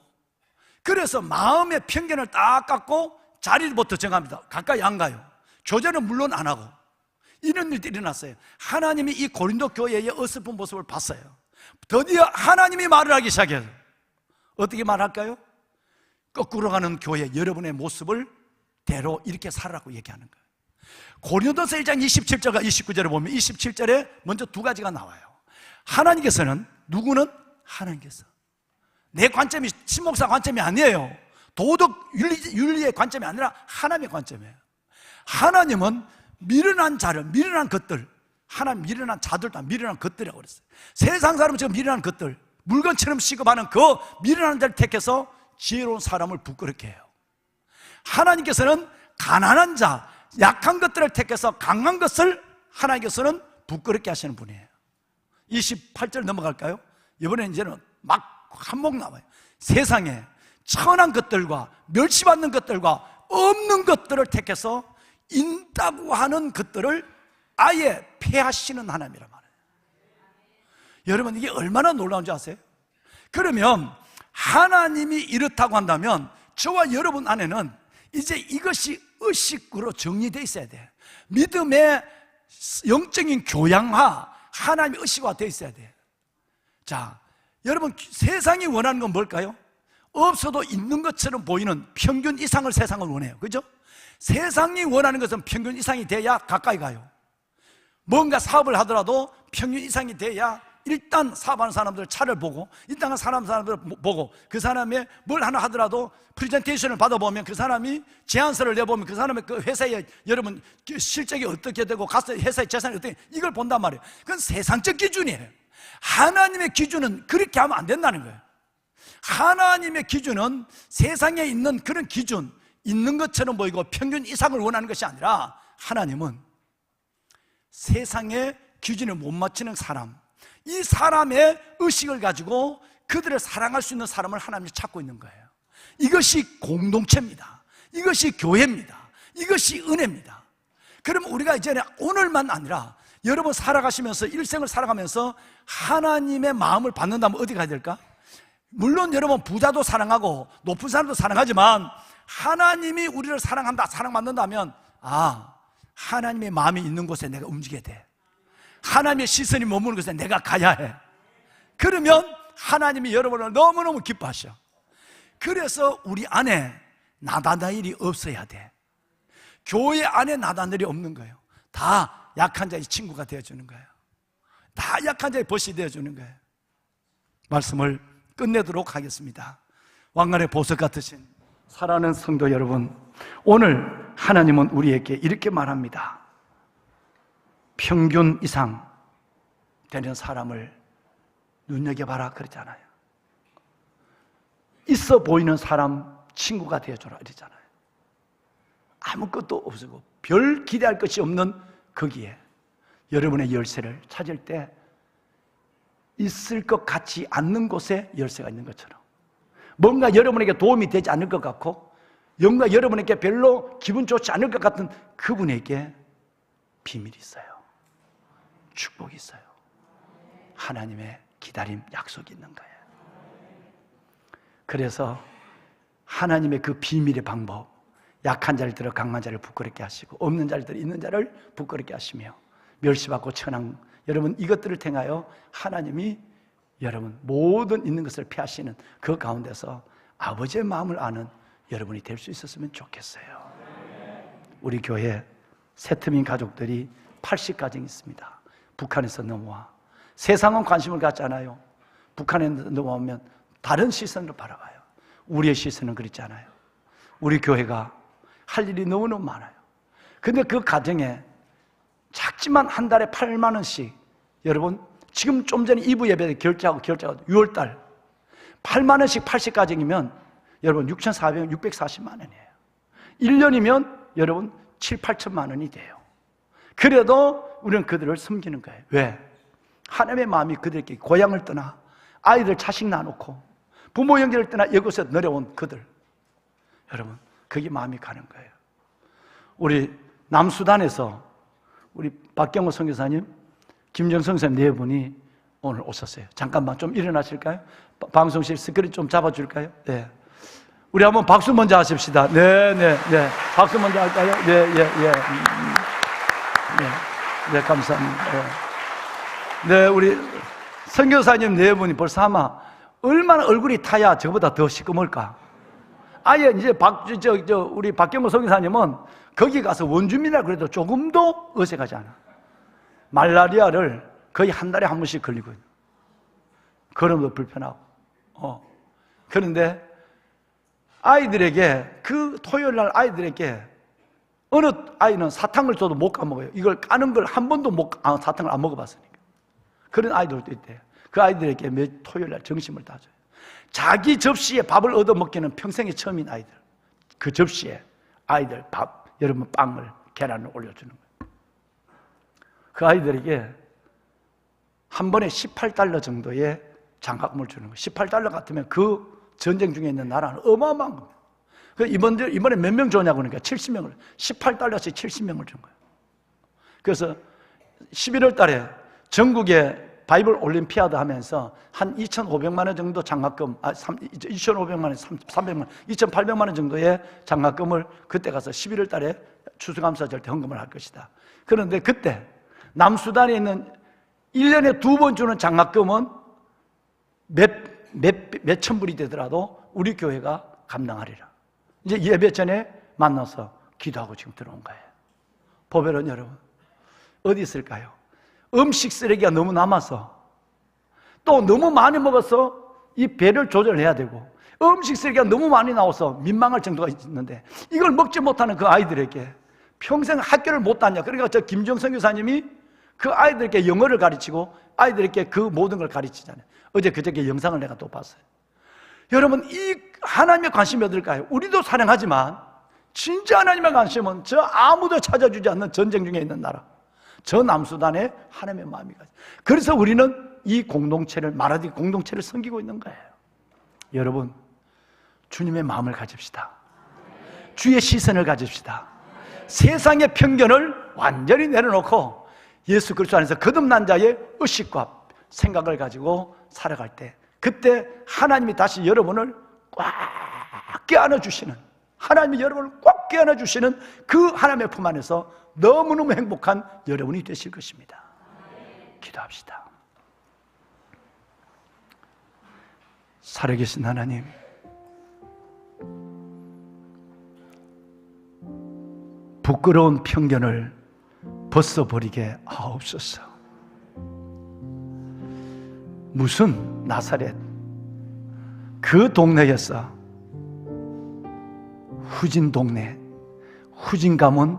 그래서 마음의 편견을 딱 깎고 자리부터 정합니다. 가까이 안 가요. 교제는 물론 안 하고. 이런 일들이 일어났어요. 하나님이 이 고린도 교회의 어설픈 모습을 봤어요. 드디어 하나님이 말을 하기 시작해요. 어떻게 말할까요? 거꾸로 가는 교회 여러분의 모습을 대로 이렇게 살아라고 얘기하는 거예요. 고린도서 1장 27절과 29절에 보면 27절에 먼저 두 가지가 나와요. 하나님께서는, 누구는? 하나님께서. 내 관점이 신목사 관점이 아니에요. 도덕 윤리의 관점이 아니라 하나님의 관점이에요. 하나님은 미련한 자를, 미련한 것들, 하나님 미련한 자들도 미련한 것들이라고 그랬어요. 세상 사람은 지금 미련한 것들, 물건처럼 취급하는 그 미련한 자를 택해서 지혜로운 사람을 부끄럽게 해요. 하나님께서는 가난한 자, 약한 것들을 택해서 강한 것을 하나님께서는 부끄럽게 하시는 분이에요. 28절 넘어갈까요? 이번에 이제는 막 한목 나와요. 세상에 천한 것들과 멸시받는 것들과 없는 것들을 택해서 인다고 하는 것들을 아예 폐하시는 하나님이란 말이에요. 여러분 이게 얼마나 놀라운지 아세요? 그러면 하나님이 이렇다고 한다면 저와 여러분 안에는 이제 이것이 의식으로 정리되어 있어야 돼요. 믿음의 영적인 교양화, 하나님의 의식화 되어 있어야 돼요. 자, 여러분 세상이 원하는 건 뭘까요? 없어도 있는 것처럼 보이는 평균 이상을 세상은 원해요. 그죠? 세상이 원하는 것은 평균 이상이 돼야 가까이 가요. 뭔가 사업을 하더라도 평균 이상이 돼야 일단 사업하는 사람들 차를 보고, 일단 사람들 보고, 그 사람의 뭘 하나 하더라도 프레젠테이션을 받아보면 그 사람이 제안서를 내보면 그 사람의 그 회사에 여러분 실적이 어떻게 되고 가서 회사의 재산이 어떻게, 이걸 본단 말이에요. 그건 세상적 기준이에요. 하나님의 기준은 그렇게 하면 안 된다는 거예요. 하나님의 기준은 세상에 있는 그런 기준, 있는 것처럼 보이고 평균 이상을 원하는 것이 아니라 하나님은 세상의 기준에 못 맞추는 사람, 이 사람의 의식을 가지고 그들을 사랑할 수 있는 사람을 하나님이 찾고 있는 거예요. 이것이 공동체입니다. 이것이 교회입니다. 이것이 은혜입니다. 그럼 우리가 이제 오늘만 아니라 여러분 살아가시면서 일생을 살아가면서 하나님의 마음을 받는다면 어디 가야 될까? 물론 여러분 부자도 사랑하고 높은 사람도 사랑하지만 하나님이 우리를 사랑한다, 사랑받는다면 하나님의 마음이 있는 곳에 내가 움직여야 돼. 하나님의 시선이 머무는 곳에 내가 가야 해. 그러면 하나님이 여러분을 너무너무 기뻐하셔. 그래서 우리 안에 나다나일이 없어야 돼. 교회 안에 나다나일이 없는 거예요. 다 약한 자의 친구가 되어주는 거예요. 다 약한 자의 벗이 되어주는 거예요. 말씀을 끝내도록 하겠습니다. 왕관의 보석 같으신 사랑하는 성도 여러분, 오늘 하나님은 우리에게 이렇게 말합니다. 평균 이상 되는 사람을 눈여겨봐라 그러잖아요. 있어 보이는 사람 친구가 되어줘라 이러잖아요. 아무것도 없고 별 기대할 것이 없는 거기에 여러분의 열쇠를 찾을 때 있을 것 같지 않는 곳에 열쇠가 있는 것처럼, 뭔가 여러분에게 도움이 되지 않을 것 같고 뭔가 여러분에게 별로 기분 좋지 않을 것 같은 그분에게 비밀이 있어요. 축복이 있어요. 하나님의 기다림, 약속이 있는 거예요. 그래서 하나님의 그 비밀의 방법, 약한 자를 들어 강한 자를 부끄럽게 하시고 없는 자를 들어 있는 자를 부끄럽게 하시며 멸시받고 천한, 여러분 이것들을 통하여 하나님이 여러분 모든 있는 것을 피하시는 그 가운데서 아버지의 마음을 아는 여러분이 될 수 있었으면 좋겠어요. 우리 교회 새트민 가족들이 80가정이 있습니다. 북한에서 넘어와. 세상은 관심을 갖지 않아요. 북한에 넘어오면 다른 시선으로 바라봐요. 우리의 시선은 그렇지 않아요. 우리 교회가 할 일이 너무너무 많아요. 근데 그 가정에 작지만 한 달에 8만 원씩, 여러분 지금 좀 전에 2부 예배 결제하고 6월달 8만 원씩 80가정이면 여러분 640만 원이에요. 1년이면 여러분 7, 8천만 원이 돼요. 그래도 우리는 그들을 섬기는 거예요. 왜? 하나님의 마음이 그들에게 고향을 떠나 아이들 자식 낳아놓고 부모 연결을 떠나 이곳에 내려온 그들, 여러분 그게 마음이 가는 거예요. 우리 남수단에서 우리 박경호 선교사님, 김정성 선생님 네 분이 오늘 오셨어요. 잠깐만 좀 일어나실까요? 방송실 스크린 좀 잡아줄까요? 네. 우리 한번 박수 먼저 하십시다. 네. 박수 먼저 할까요? 네, 감사합니다. 네, 우리 선교사님 네 분이 벌써 아마 얼마나 얼굴이 타야 저보다 더 시꺼멀까? 아예 이제 우리 박경호 선교사님은 거기 가서 원주민이라 그래도 조금도 어색하지 않아. 말라리아를 거의 한 달에 한 번씩 걸리고 있는. 걸음도 불편하고. 그런데 아이들에게 그 토요일 날 아이들에게 어느 아이는 사탕을 줘도 못 까먹어요. 이걸 까는 걸 한 번도 사탕을 안 먹어봤으니까. 그런 아이들도 있대요. 그 아이들에게 매 토요일 날 점심을 다 줘요. 자기 접시에 밥을 얻어먹기는 평생에 처음인 아이들. 그 접시에 아이들 밥, 여러분 빵을, 계란을 올려주는 거예요. 그 아이들에게 한 번에 $18 정도의 장학금을 주는 거예요. $18 같으면 그 전쟁 중에 있는 나라는 어마어마한 겁니다. 이번에 몇 명 줬냐고 그러니까 70명을, $18씩 70명을 준 거예요. 그래서 11월 달에 전국에 바이블 올림피아드 하면서 한 2,500만 원 정도 장학금, 2,500만 원, 300만 원, 2,800만 원 정도의 장학금을 그때 가서 11월 달에 추수감사절 때 헌금을 할 것이다. 그런데 그때 남수단에 있는 1년에 2번 주는 장학금은 몇천 불이 되더라도 우리 교회가 감당하리라. 이제 예배 전에 만나서 기도하고 지금 들어온 거예요. 보배는 여러분 어디 있을까요? 음식 쓰레기가 너무 남아서 또 너무 많이 먹어서 이 배를 조절해야 되고 음식 쓰레기가 너무 많이 나와서 민망할 정도가 있는데 이걸 먹지 못하는 그 아이들에게 평생 학교를 못 다녀. 그러니까 저 김정성 교사님이 그 아이들에게 영어를 가르치고 아이들에게 그 모든 걸 가르치잖아요. 어제 그저께 영상을 내가 또 봤어요. 여러분 이 하나님의 관심이 어딜까요? 우리도 사랑하지만 진짜 하나님의 관심은 저 아무도 찾아주지 않는 전쟁 중에 있는 나라, 저 남수단에 하나님의 마음이 가요. 그래서 우리는 이 공동체를, 마라디 공동체를 섬기고 있는 거예요. 여러분 주님의 마음을 가집시다. 주의 시선을 가집시다. 세상의 편견을 완전히 내려놓고 예수 그리스도 안에서 거듭난 자의 의식과 생각을 가지고 살아갈 때, 그때 하나님이 다시 여러분을 꽉 껴안아 주시는, 하나님이 여러분을 꽉 껴안아 주시는 그 하나님의 품 안에서 너무너무 행복한 여러분이 되실 것입니다. 기도합시다. 살아계신 하나님, 부끄러운 편견을 벗어버리게 하옵소서. 무슨 나사렛 그 동네에서 후진 동네, 후진 가문,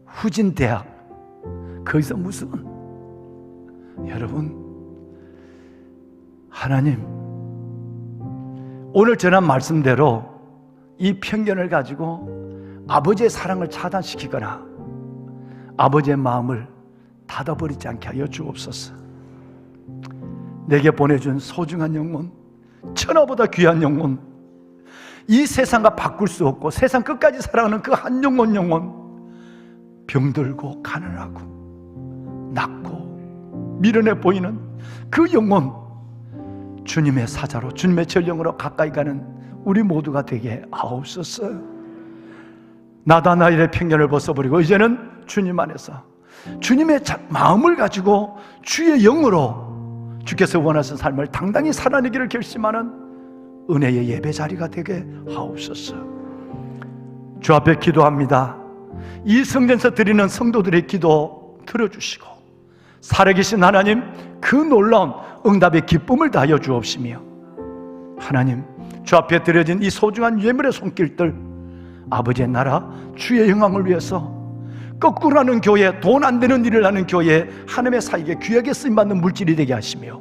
후진 대학, 거기서 무슨, 여러분 하나님 오늘 전한 말씀대로 이 편견을 가지고 아버지의 사랑을 차단시키거나 아버지의 마음을 닫아버리지 않게 하여 주옵소서. 내게 보내준 소중한 영혼, 천하보다 귀한 영혼, 이 세상과 바꿀 수 없고 세상 끝까지 사랑하는 그 한 영혼, 병들고 가난하고 낙고 미련해 보이는 그 영혼, 주님의 사자로, 주님의 전령으로 가까이 가는 우리 모두가 되게 하옵소서. 나다 나일의 편견을 벗어버리고 이제는 주님 안에서 주님의 마음을 가지고 주의 영으로 주께서 원하시는 삶을 당당히 살아내기를 결심하는 은혜의 예배 자리가 되게 하옵소서. 주 앞에 기도합니다. 이 성전에서 드리는 성도들의 기도 들어주시고 살아계신 하나님 그 놀라운 응답의 기쁨을 다하여 주옵시며, 하나님 주 앞에 드려진 이 소중한 예물의 손길들 아버지의 나라 주의 영광을 위해서 거꾸로 하는 교회, 돈 안 되는 일을 하는 교회, 하나님의 사역에 귀하게 쓰임받는 물질이 되게 하시며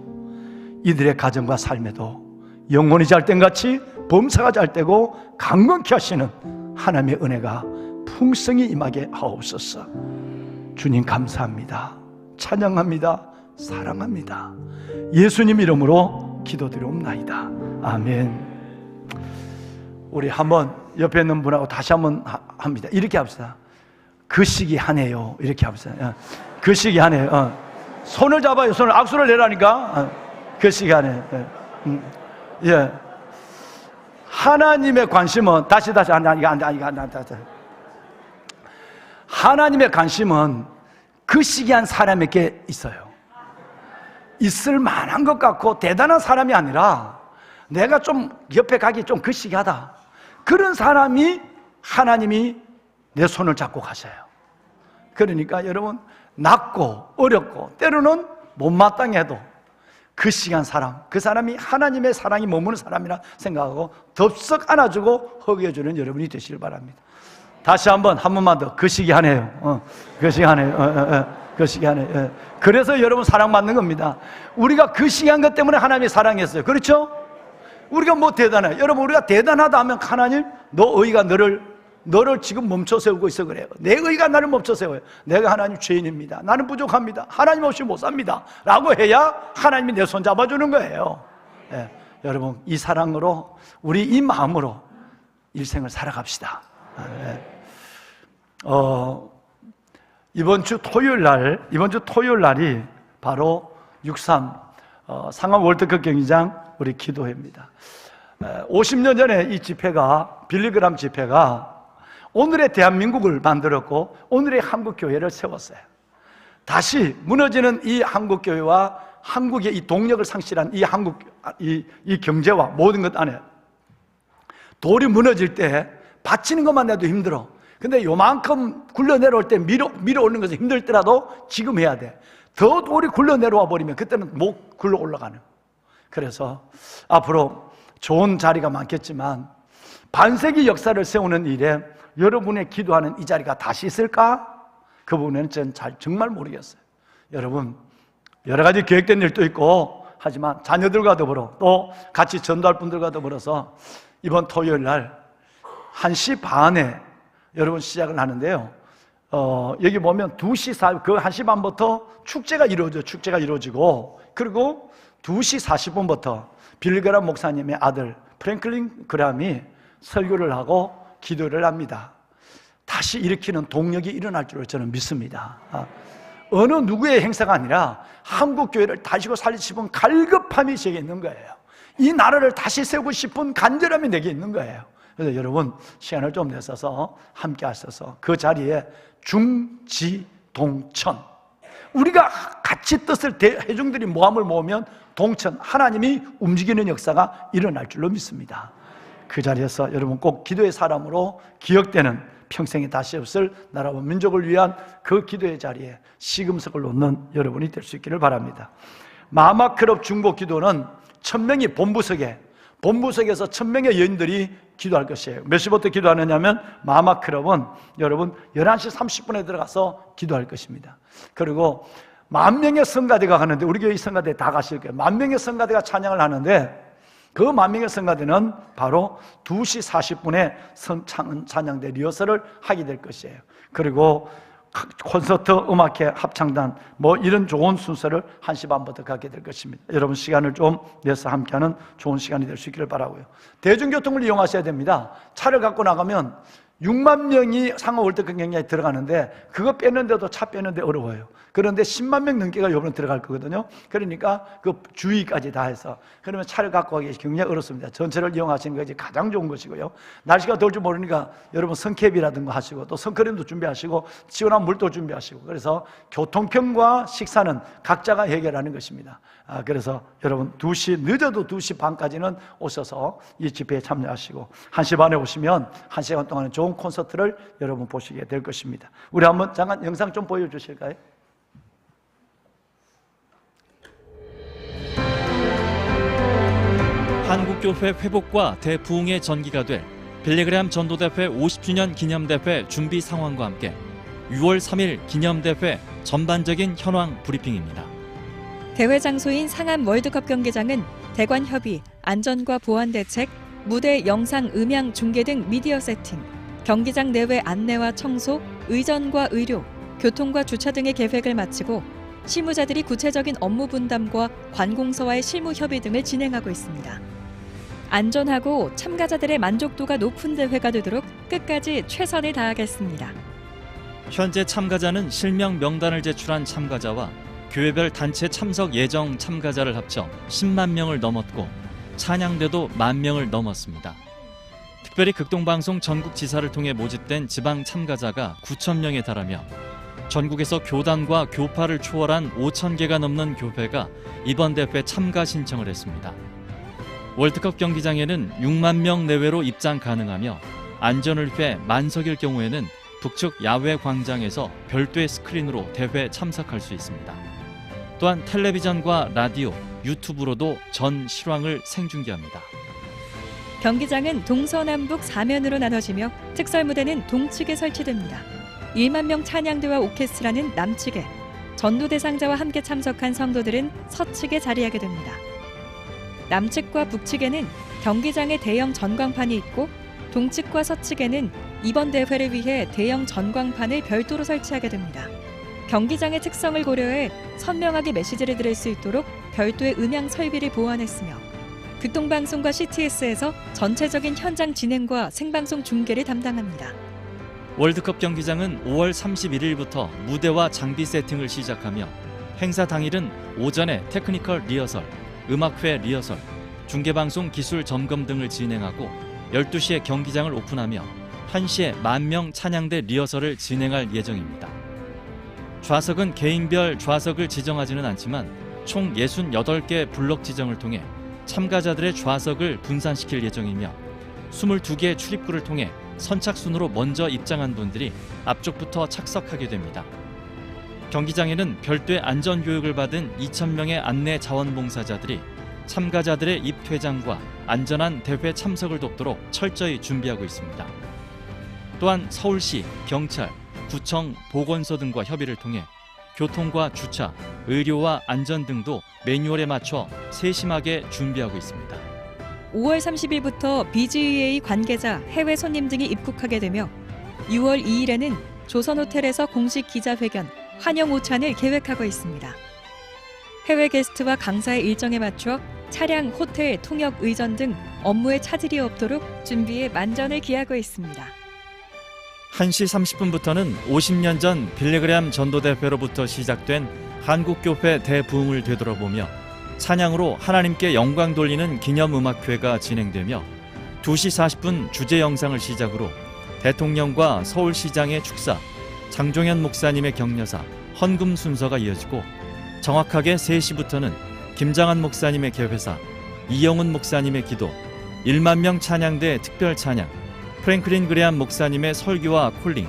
이들의 가정과 삶에도 영혼이 잘된같이 범사가 잘되고 강건케 하시는 하나님의 은혜가 풍성히 임하게 하옵소서. 주님 감사합니다. 찬양합니다. 사랑합니다. 예수님 이름으로 기도드리옵나이다. 아멘. 우리 한번 옆에 있는 분하고 다시 한번 합니다. 이렇게 합시다. 그 시기 하네요. 이렇게 합시다. 그 시기 하네요. 손을 잡아요. 손을 악수를 내라니까. 그 시기 하네. 예. 하나님의 관심은 다시 하나님의 관심은 그 시기한 사람에게 있어요. 있을 만한 것 같고 대단한 사람이 아니라 내가 좀 옆에 가기 좀 그 시기하다. 그런 사람이 하나님이 내 손을 잡고 가셔요. 그러니까 여러분 낮고 어렵고 때로는 못마땅해도 그 시간 사람, 그 사람이 하나님의 사랑이 머무는 사람이라 생각하고 덥석 안아주고 허기해주는 여러분이 되시길 바랍니다. 다시 한 번만 더. 그 시기 하네요. 그 시기 하네요. 그 시기 하네요. 그래서 여러분 사랑받는 겁니다. 우리가 그 시기한 것 때문에 하나님이 사랑했어요. 그렇죠? 우리가 뭐 대단해? 여러분 우리가 대단하다 하면 하나님 너 의가 너를 지금 멈춰 세우고 있어 그래요. 내 의가 나를 멈춰 세워요. 내가 하나님 죄인입니다. 나는 부족합니다. 하나님 없이 못 삽니다. 라고 해야 하나님이 내 손 잡아주는 거예요. 예, 여러분 이 사랑으로 우리 이 마음으로 일생을 살아갑시다. 예. 이번 주 토요일 날이 바로 6.3 상암 월드컵 경기장 우리 기도회입니다. 50년 전에 이 집회가 빌리그람 집회가 오늘의 대한민국을 만들었고 오늘의 한국교회를 세웠어요. 다시 무너지는 이 한국교회와 한국의 이 동력을 상실한 이 경제와 모든 것 안에 돌이 무너질 때 받치는 것만 해도 힘들어. 근데 요만큼 굴러 내려올 때 밀어 올리는 것은 힘들더라도 지금 해야 돼. 더 돌이 굴러 내려와 버리면 그때는 못 굴러 올라가는. 그래서 앞으로 좋은 자리가 많겠지만 반세기 역사를 세우는 일에 여러분의 기도하는 이 자리가 다시 있을까? 그 부분은 저는 정말 모르겠어요. 여러분 여러 가지 계획된 일도 있고 하지만 자녀들과 더불어 또 같이 전도할 분들과 더불어서 이번 토요일 날 1시 반에 여러분 시작을 하는데요. 여기 보면 2시 그 1시 반부터 축제가 이루어지고 그리고 2시 40분부터 빌그람 목사님의 아들 프랭클린 그람이 설교를 하고 기도를 합니다. 다시 일으키는 동력이 일어날 줄을 저는 믿습니다. 어느 누구의 행사가 아니라 한국교회를 다시 살리고 싶은 갈급함이 제게 있는 거예요. 이 나라를 다시 세우고 싶은 간절함이 내게 있는 거예요. 그래서 여러분 시간을 좀 내셔서 함께 하셔서 그 자리에 중지동천 우리가 같이 뜻을 회중들이 모함을 모으면 동천 하나님이 움직이는 역사가 일어날 줄로 믿습니다. 그 자리에서 여러분 꼭 기도의 사람으로 기억되는 평생에 다시 없을 나라와 민족을 위한 그 기도의 자리에 시금석을 놓는 여러분이 될 수 있기를 바랍니다. 마마클럽 중보 기도는 1000명이 본부석에서 1000명의 여인들이 기도할 것이에요. 몇 시부터 기도하느냐면 마마클럽은 여러분 11시 30분에 들어가서 기도할 것입니다. 그리고 10,000명의 성가대가 가는데 우리 교회 성가대 다 가실 거예요. 10,000명의 성가대가 찬양을 하는데 그 10,000명의 성가대는 바로 2시 40분에 찬양대 리허설을 하게 될 것이에요. 그리고 콘서트, 음악회, 합창단 이런 좋은 순서를 1시 반부터 갖게 될 것입니다. 여러분 시간을 좀 내서 함께하는 좋은 시간이 될 수 있기를 바라고요. 대중교통을 이용하셔야 됩니다. 차를 갖고 나가면 6만 명이 상하 월드컵 경기에 들어가는데 그거 빼는데도 차 빼는데 어려워요. 그런데 10만 명 넘게가 이번에 들어갈 거거든요. 그러니까 그 주의까지 다 해서 그러면 차를 갖고 가기 굉장히 어렵습니다. 전철을 이용하시는 것이 가장 좋은 것이고요. 날씨가 더울 줄 모르니까 여러분 선캡이라든가 하시고 또 선크림도 준비하시고 시원한 물도 준비하시고 그래서 교통편과 식사는 각자가 해결하는 것입니다. 그래서 여러분 늦어도 2시 반까지는 오셔서 이 집회에 참여하시고 1시 반에 오시면 1시간 동안 좋은 콘서트를 여러분 보시게 될 것입니다. 우리 한번 잠깐 영상 좀 보여주실까요? 한국교회 회복과 대부흥의 전기가 될 빌리그람 전도대회 50주년 기념대회 준비 상황과 함께 6월 3일 기념대회 전반적인 현황 브리핑입니다. 대회 장소인 상암 월드컵 경기장은 대관협의, 안전과 보안 대책, 무대 영상, 음향, 중계 등 미디어 세팅, 경기장 내외 안내와 청소, 의전과 의료, 교통과 주차 등의 계획을 마치고 실무자들이 구체적인 업무 분담과 관공서와의 실무 협의 등을 진행하고 있습니다. 안전하고 참가자들의 만족도가 높은 대회가 되도록 끝까지 최선을 다하겠습니다. 현재 참가자는 실명 명단을 제출한 참가자와 교회별 단체 참석 예정 참가자를 합쳐 10만 명을 넘었고 찬양대도 1만 명을 넘었습니다. 특별히 극동방송 전국지사를 통해 모집된 지방 참가자가 9천 명에 달하며 전국에서 교단과 교파를 초월한 5천 개가 넘는 교회가 이번 대회 참가 신청을 했습니다. 월드컵 경기장에는 6만 명 내외로 입장 가능하며 안전을 위해 만석일 경우에는 북측 야외 광장에서 별도의 스크린으로 대회 참석할 수 있습니다. 또한 텔레비전과 라디오, 유튜브로도 전 실황을 생중계합니다. 경기장은 동서남북 4면으로 나눠지며 특설 무대는 동측에 설치됩니다. 1만 명 찬양대와 오케스트라는 남측에, 전도 대상자와 함께 참석한 성도들은 서측에 자리하게 됩니다. 남측과 북측에는 경기장에 대형 전광판이 있고 동측과 서측에는 이번 대회를 위해 대형 전광판을 별도로 설치하게 됩니다. 경기장의 특성을 고려해 선명하게 메시지를 들을 수 있도록 별도의 음향 설비를 보완했으며 극동방송과 CTS에서 전체적인 현장 진행과 생방송 중계를 담당합니다. 월드컵 경기장은 5월 31일부터 무대와 장비 세팅을 시작하며 행사 당일은 오전에 테크니컬 리허설, 음악회 리허설, 중계방송 기술 점검 등을 진행하고 12시에 경기장을 오픈하며 1시에 1만 명 찬양대 리허설을 진행할 예정입니다. 좌석은 개인별 좌석을 지정하지는 않지만 총 68개 블록 지정을 통해 참가자들의 좌석을 분산시킬 예정이며 22개의 출입구를 통해 선착순으로 먼저 입장한 분들이 앞쪽부터 착석하게 됩니다. 경기장에는 별도의 안전교육을 받은 2,000명의 안내 자원봉사자들이 참가자들의 입퇴장과 안전한 대회 참석을 돕도록 철저히 준비하고 있습니다. 또한 서울시, 경찰, 구청, 보건소 등과 협의를 통해 교통과 주차, 의료와 안전 등도 매뉴얼에 맞춰 세심하게 준비하고 있습니다. 5월 30일부터 BGEA 관계자, 해외 손님 등이 입국하게 되며 6월 2일에는 조선호텔에서 공식 기자회견, 환영 오찬을 계획하고 있습니다. 해외 게스트와 강사의 일정에 맞춰 차량, 호텔, 통역, 의전 등 업무에 차질이 없도록 준비에 만전을 기하고 있습니다. 1시 30분부터는 50년 전 빌리그램 전도대회로부터 시작된 한국교회 대부흥을 되돌아보며 찬양으로 하나님께 영광 돌리는 기념음악회가 진행되며 2시 40분 주제 영상을 시작으로 대통령과 서울시장의 축사, 장종현 목사님의 격려사, 헌금 순서가 이어지고 정확하게 3시부터는 김장한 목사님의 개회사, 이영훈 목사님의 기도, 1만 명 찬양대 특별 찬양, 프랭클린 그레암 목사님의 설교와 콜링,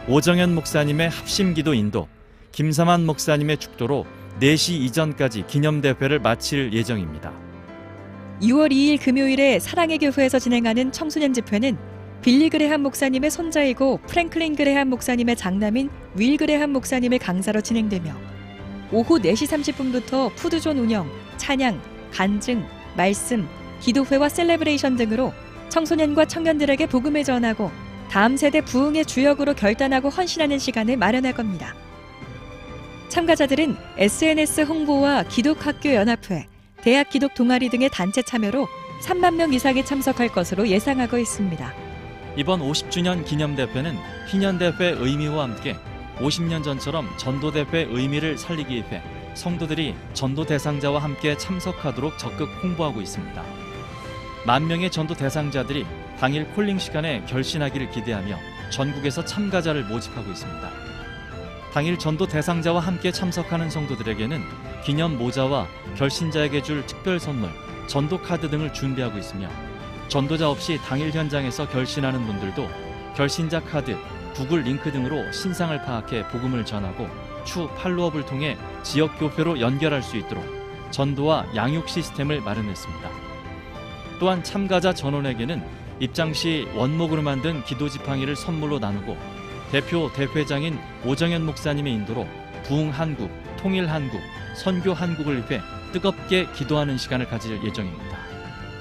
오정현 목사님의 합심기도 인도, 김삼한 목사님의 축도로 4시 이전까지 기념대회를 마칠 예정입니다. 6월 2일 금요일에 사랑의 교회에서 진행하는 청소년 집회는 빌리 그레함 목사님의 손자이고 프랭클린 그레함 목사님의 장남인 윌 그레함 목사님의 강사로 진행되며 오후 4시 30분부터 푸드존 운영, 찬양, 간증, 말씀, 기도회와 셀레브레이션 등으로 청소년과 청년들에게 복음을 전하고 다음 세대 부흥의 주역으로 결단하고 헌신하는 시간을 마련할 겁니다. 참가자들은 SNS 홍보와 기독학교연합회, 대학 기독 동아리 등의 단체 참여로 3만 명 이상이 참석할 것으로 예상하고 있습니다. 이번 50주년 기념대회는 희년대회 의미와 함께 50년 전처럼 전도대회 의미를 살리기 위해 성도들이 전도 대상자와 함께 참석하도록 적극 홍보하고 있습니다. 1만 명의 전도 대상자들이 당일 콜링 시간에 결신하기를 기대하며 전국에서 참가자를 모집하고 있습니다. 당일 전도 대상자와 함께 참석하는 성도들에게는 기념 모자와 결신자에게 줄 특별 선물, 전도 카드 등을 준비하고 있으며 전도자 없이 당일 현장에서 결신하는 분들도 결신자 카드, 구글 링크 등으로 신상을 파악해 복음을 전하고 추 팔로업을 통해 지역 교회로 연결할 수 있도록 전도와 양육 시스템을 마련했습니다. 또한 참가자 전원에게는 입장 시 원목으로 만든 기도 지팡이를 선물로 나누고 대표 대회장인 오정현 목사님의 인도로 부흥 한국, 통일 한국, 선교 한국을 위해 뜨겁게 기도하는 시간을 가질 예정입니다.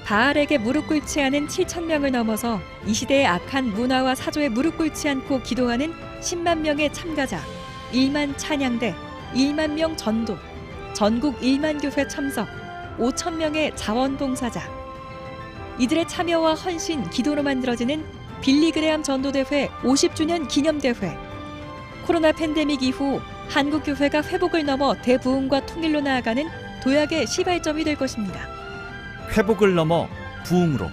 바알에게 무릎 꿇지 않은 7천 명을 넘어서 이 시대의 악한 문화와 사조에 무릎 꿇지 않고 기도하는 10만 명의 참가자, 1만 찬양대, 1만 명 전도, 전국 1만 교회 참석, 5천 명의 자원봉사자. 이들의 참여와 헌신, 기도로 만들어지는 빌리그레함 전도대회 50주년 기념대회. 코로나 팬데믹 이후 한국 교회가 회복을 넘어 대부흥과 통일로 나아가는 도약의 시발점이 될 것입니다. 회복을 넘어 부흥으로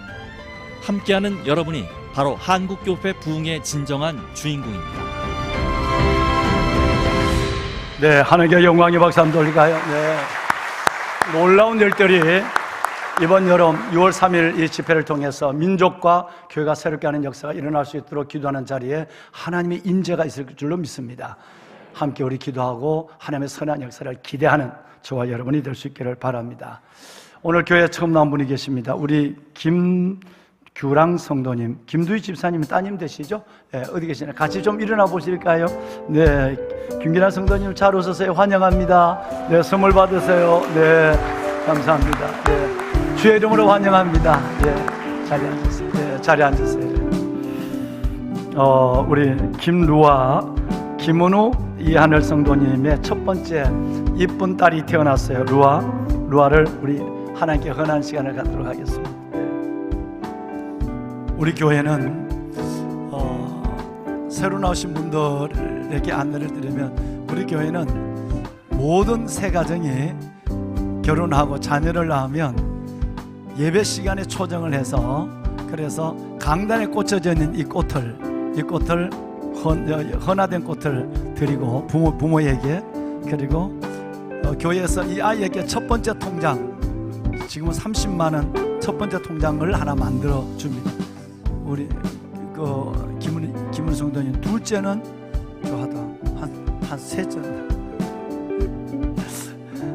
함께하는 여러분이 바로 한국교회 부흥의 진정한 주인공입니다. 네, 하나님께 영광의 박수 한번 돌릴까요? 네. 놀라운 일들이 이번 여름 6월 3일 이 집회를 통해서 민족과 교회가 새롭게 하는 역사가 일어날 수 있도록 기도하는 자리에 하나님의 임재가 있을 줄로 믿습니다. 함께 우리 기도하고 하나님의 선한 역사를 기대하는 저와 여러분이 될 수 있기를 바랍니다. 오늘 교회에 처음 나온 분이 계십니다. 우리 김규랑 성도님, 김두희 집사님 따님 되시죠? 네, 어디 계시나요? 같이 좀 일어나 보실까요? 네, 김규랑 성도님 잘 오셨어요. 환영합니다. 네, 선물 받으세요. 네, 감사합니다. 네. 주의 이름으로 환영합니다. 예, 자리에 앉으세요. 예, 자리에 앉으세요. 우리 김루아, 김은우, 이하늘 성도님의 첫 번째 이쁜 딸이 태어났어요. 루아를 우리 하나님께 헌한 시간을 갖도록 하겠습니다. 우리 교회는 새로 나오신 분들에게 안내를 드리면 우리 교회는 모든 새 가정이 결혼하고 자녀를 낳으면 예배 시간에 초정을 해서 그래서 강단에 꽂혀져 있는 이 꽃을 헌화된 꽃을 드리고 부모에게 그리고 교회에서 이 아이에게 첫 번째 통장 지금은 30만 원 첫 번째 통장을 하나 만들어 줍니다. 우리 김은희 성도님 둘째는 한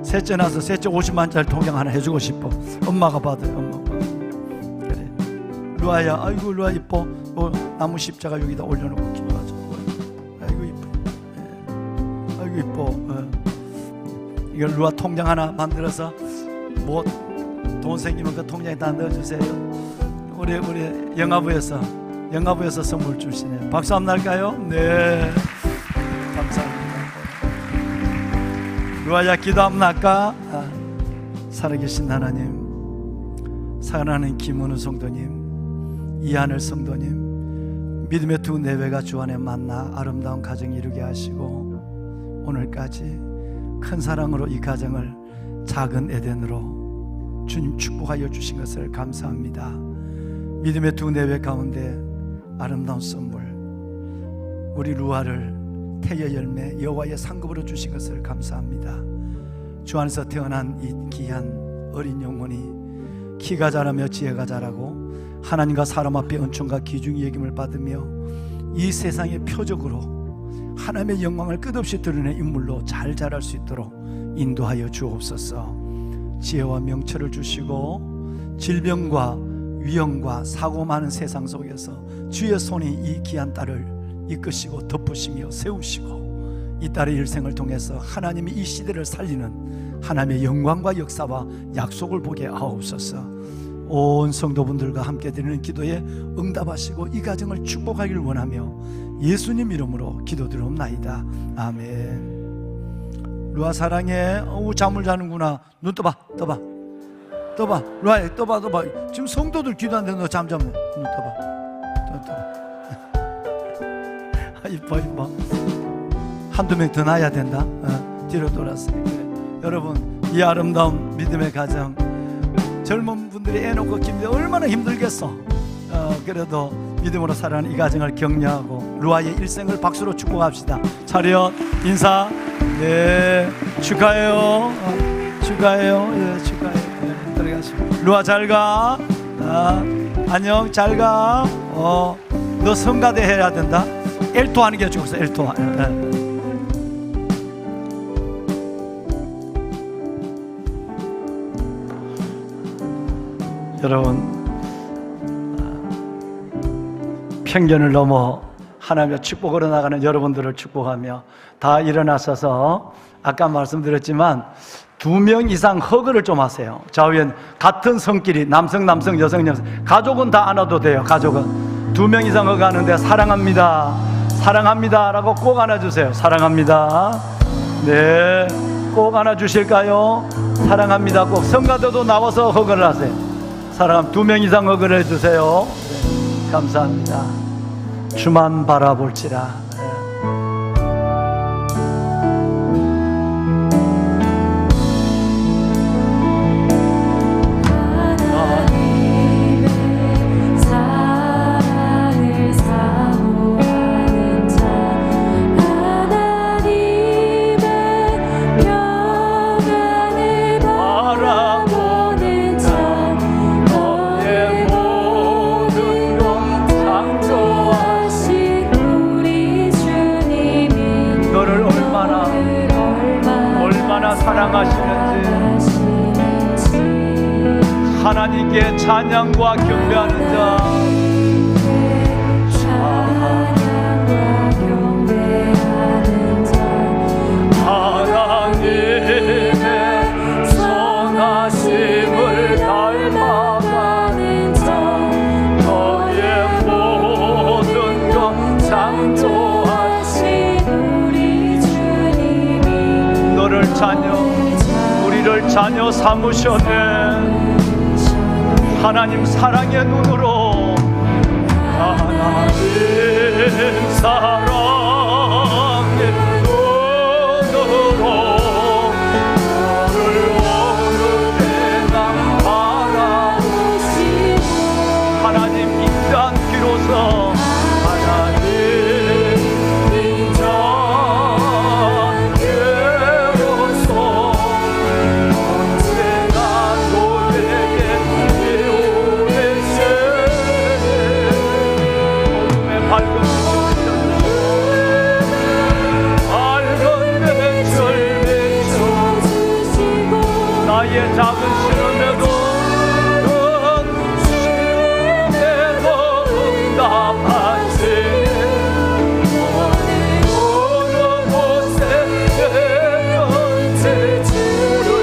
셋째 나서 셋째 50만짜리 통장 하나 해주고 싶어. 엄마가 받아요. 엄마가. 그래. 루아야, 아이고 루아 이뻐. 나무 십자가 여기다 올려놓고 기도하자. 아이고 이뻐. 예. 아이고 이뻐. 이걸 루아 통장 하나 만들어서 뭐 돈 생기면 그 통장에다 넣어주세요. 우리 영화부에서 선물 주시네요. 박수 한번 날까요? 네. 감사합니다. 루아야 기도 한번 할까? 살아계신 하나님, 사랑하는 김은우 성도님, 이하늘 성도님, 믿음의 두 내외가 주 안에 만나 아름다운 가정 이루게 하시고 오늘까지 큰 사랑으로 이 가정을 작은 에덴으로 주님 축복하여 주신 것을 감사합니다. 믿음의 두 내외 가운데 아름다운 선물 우리 루아를 태의 열매 여호와의 상급으로 주신 것을 감사합니다. 주 안에서 태어난 이 귀한 어린 영혼이 키가 자라며 지혜가 자라고 하나님과 사람 앞에 은총과 귀중히 여김을 받으며 이 세상의 표적으로 하나님의 영광을 끝없이 드러내는 인물로 잘 자랄 수 있도록 인도하여 주옵소서. 지혜와 명철을 주시고 질병과 위험과 사고 많은 세상 속에서 주의 손이 이 귀한 딸을 이끄시고 덮으시며 세우시고 이 딸의 일생을 통해서 하나님이 이 시대를 살리는 하나님의 영광과 역사와 약속을 보게 하옵소서. 온 성도분들과 함께 드리는 기도에 응답하시고 이 가정을 축복하기를 원하며 예수님 이름으로 기도드리옵나이다. 아멘. 루아 사랑해. 잠을 자는구나. 눈 떠봐. 루아야 떠봐. 지금 성도들 기도하는데 너 잠잠해. 눈 떠봐. 이뻐. 한두 명 더 낳아야 된다. 뒤로 돌았어요. 그래. 여러분 이 아름다운 믿음의 가정 젊은 분들이 애 놓고 키우는데 얼마나 힘들겠어. 그래도 믿음으로 살아가는 이 가정을 격려하고 루아의 일생을 박수로 축복합시다. 차렷 인사. 네, 축하해요. 축하해요. 예, 축하해요. 네, 들어가시고. 루아 잘 가. 안녕, 잘 가. 너 성가대 해야 된다. 엘토 하는 게 좋겠어. 엘토. 여러분, 편견을 넘어 하나님의 축복으로 나가는 여러분들을 축복하며 다 일어나셔서 아까 말씀드렸지만 2명 이상 허그를 좀 하세요. 좌우에 같은 성끼리 남성, 여성. 가족은 다 안아도 돼요. 가족은 2명 이상 허그하는데 사랑합니다. 사랑합니다라고 꼭 안아주세요. 사랑합니다. 네, 꼭 안아주실까요? 사랑합니다. 꼭 성가대도 나와서 허그를 하세요. 사랑합니다. 2명 이상 허그를 해주세요. 네, 감사합니다. 주만 바라볼지라. 사랑하시는지 하나님께 찬양과 경배하는 자 하나님의 선하심을 닮아가는 자 너의 모든 것 창조하신 우리 주님이 너를 우리를 자녀 삼으셨네. 하나님 사랑의 눈으로 하나님 사랑의 눈으로 너를 오늘에 난 바라보시고 하나님 인간 귀로서 하나님 인간 귀로서 언제나 너에게 배우겠네. 어둠의 밝은 나의 작은 시름에도 응답하시네. 어느 곳에 내던지 주를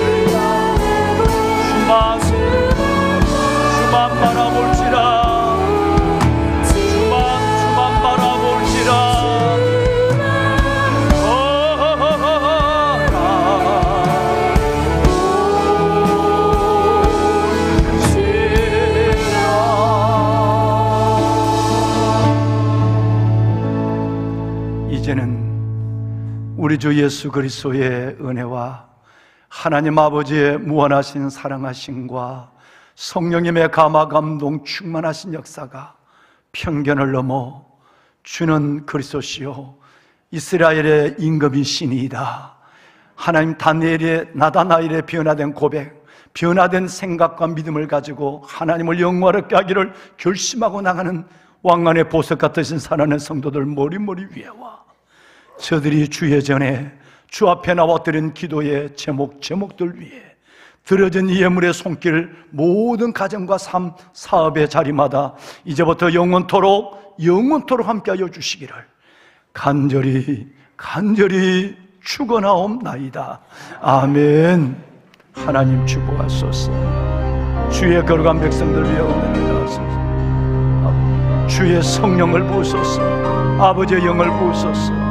주만 바라볼지라. 주만 바라볼지라. 이제는 우리 주 예수 그리스도의 은혜와 하나님 아버지의 무한하신 사랑하심과 성령님의 감화 감동 충만하신 역사가 편견을 넘어 주는 그리스도시요 이스라엘의 임금이시니이다. 하나님 다니엘의 나다나엘의 변화된 고백, 변화된 생각과 믿음을 가지고 하나님을 영광롭게 하기를 결심하고 나가는 왕관의 보석 같으신 사랑하는 성도들 머리머리 위에와 저들이 주의 전에 주 앞에 나와 드린 기도의 제목들 위에 들어진 예물의 손길 모든 가정과 삶, 사업의 자리마다 이제부터 영원토록 함께하여 주시기를 간절히 축원하옵나이다. 아멘. 하나님 축복하소서. 주의 거룩한 백성들 위해 은혜를 하소서. 주의 성령을 부으소서. 아버지의 영을 부으소서.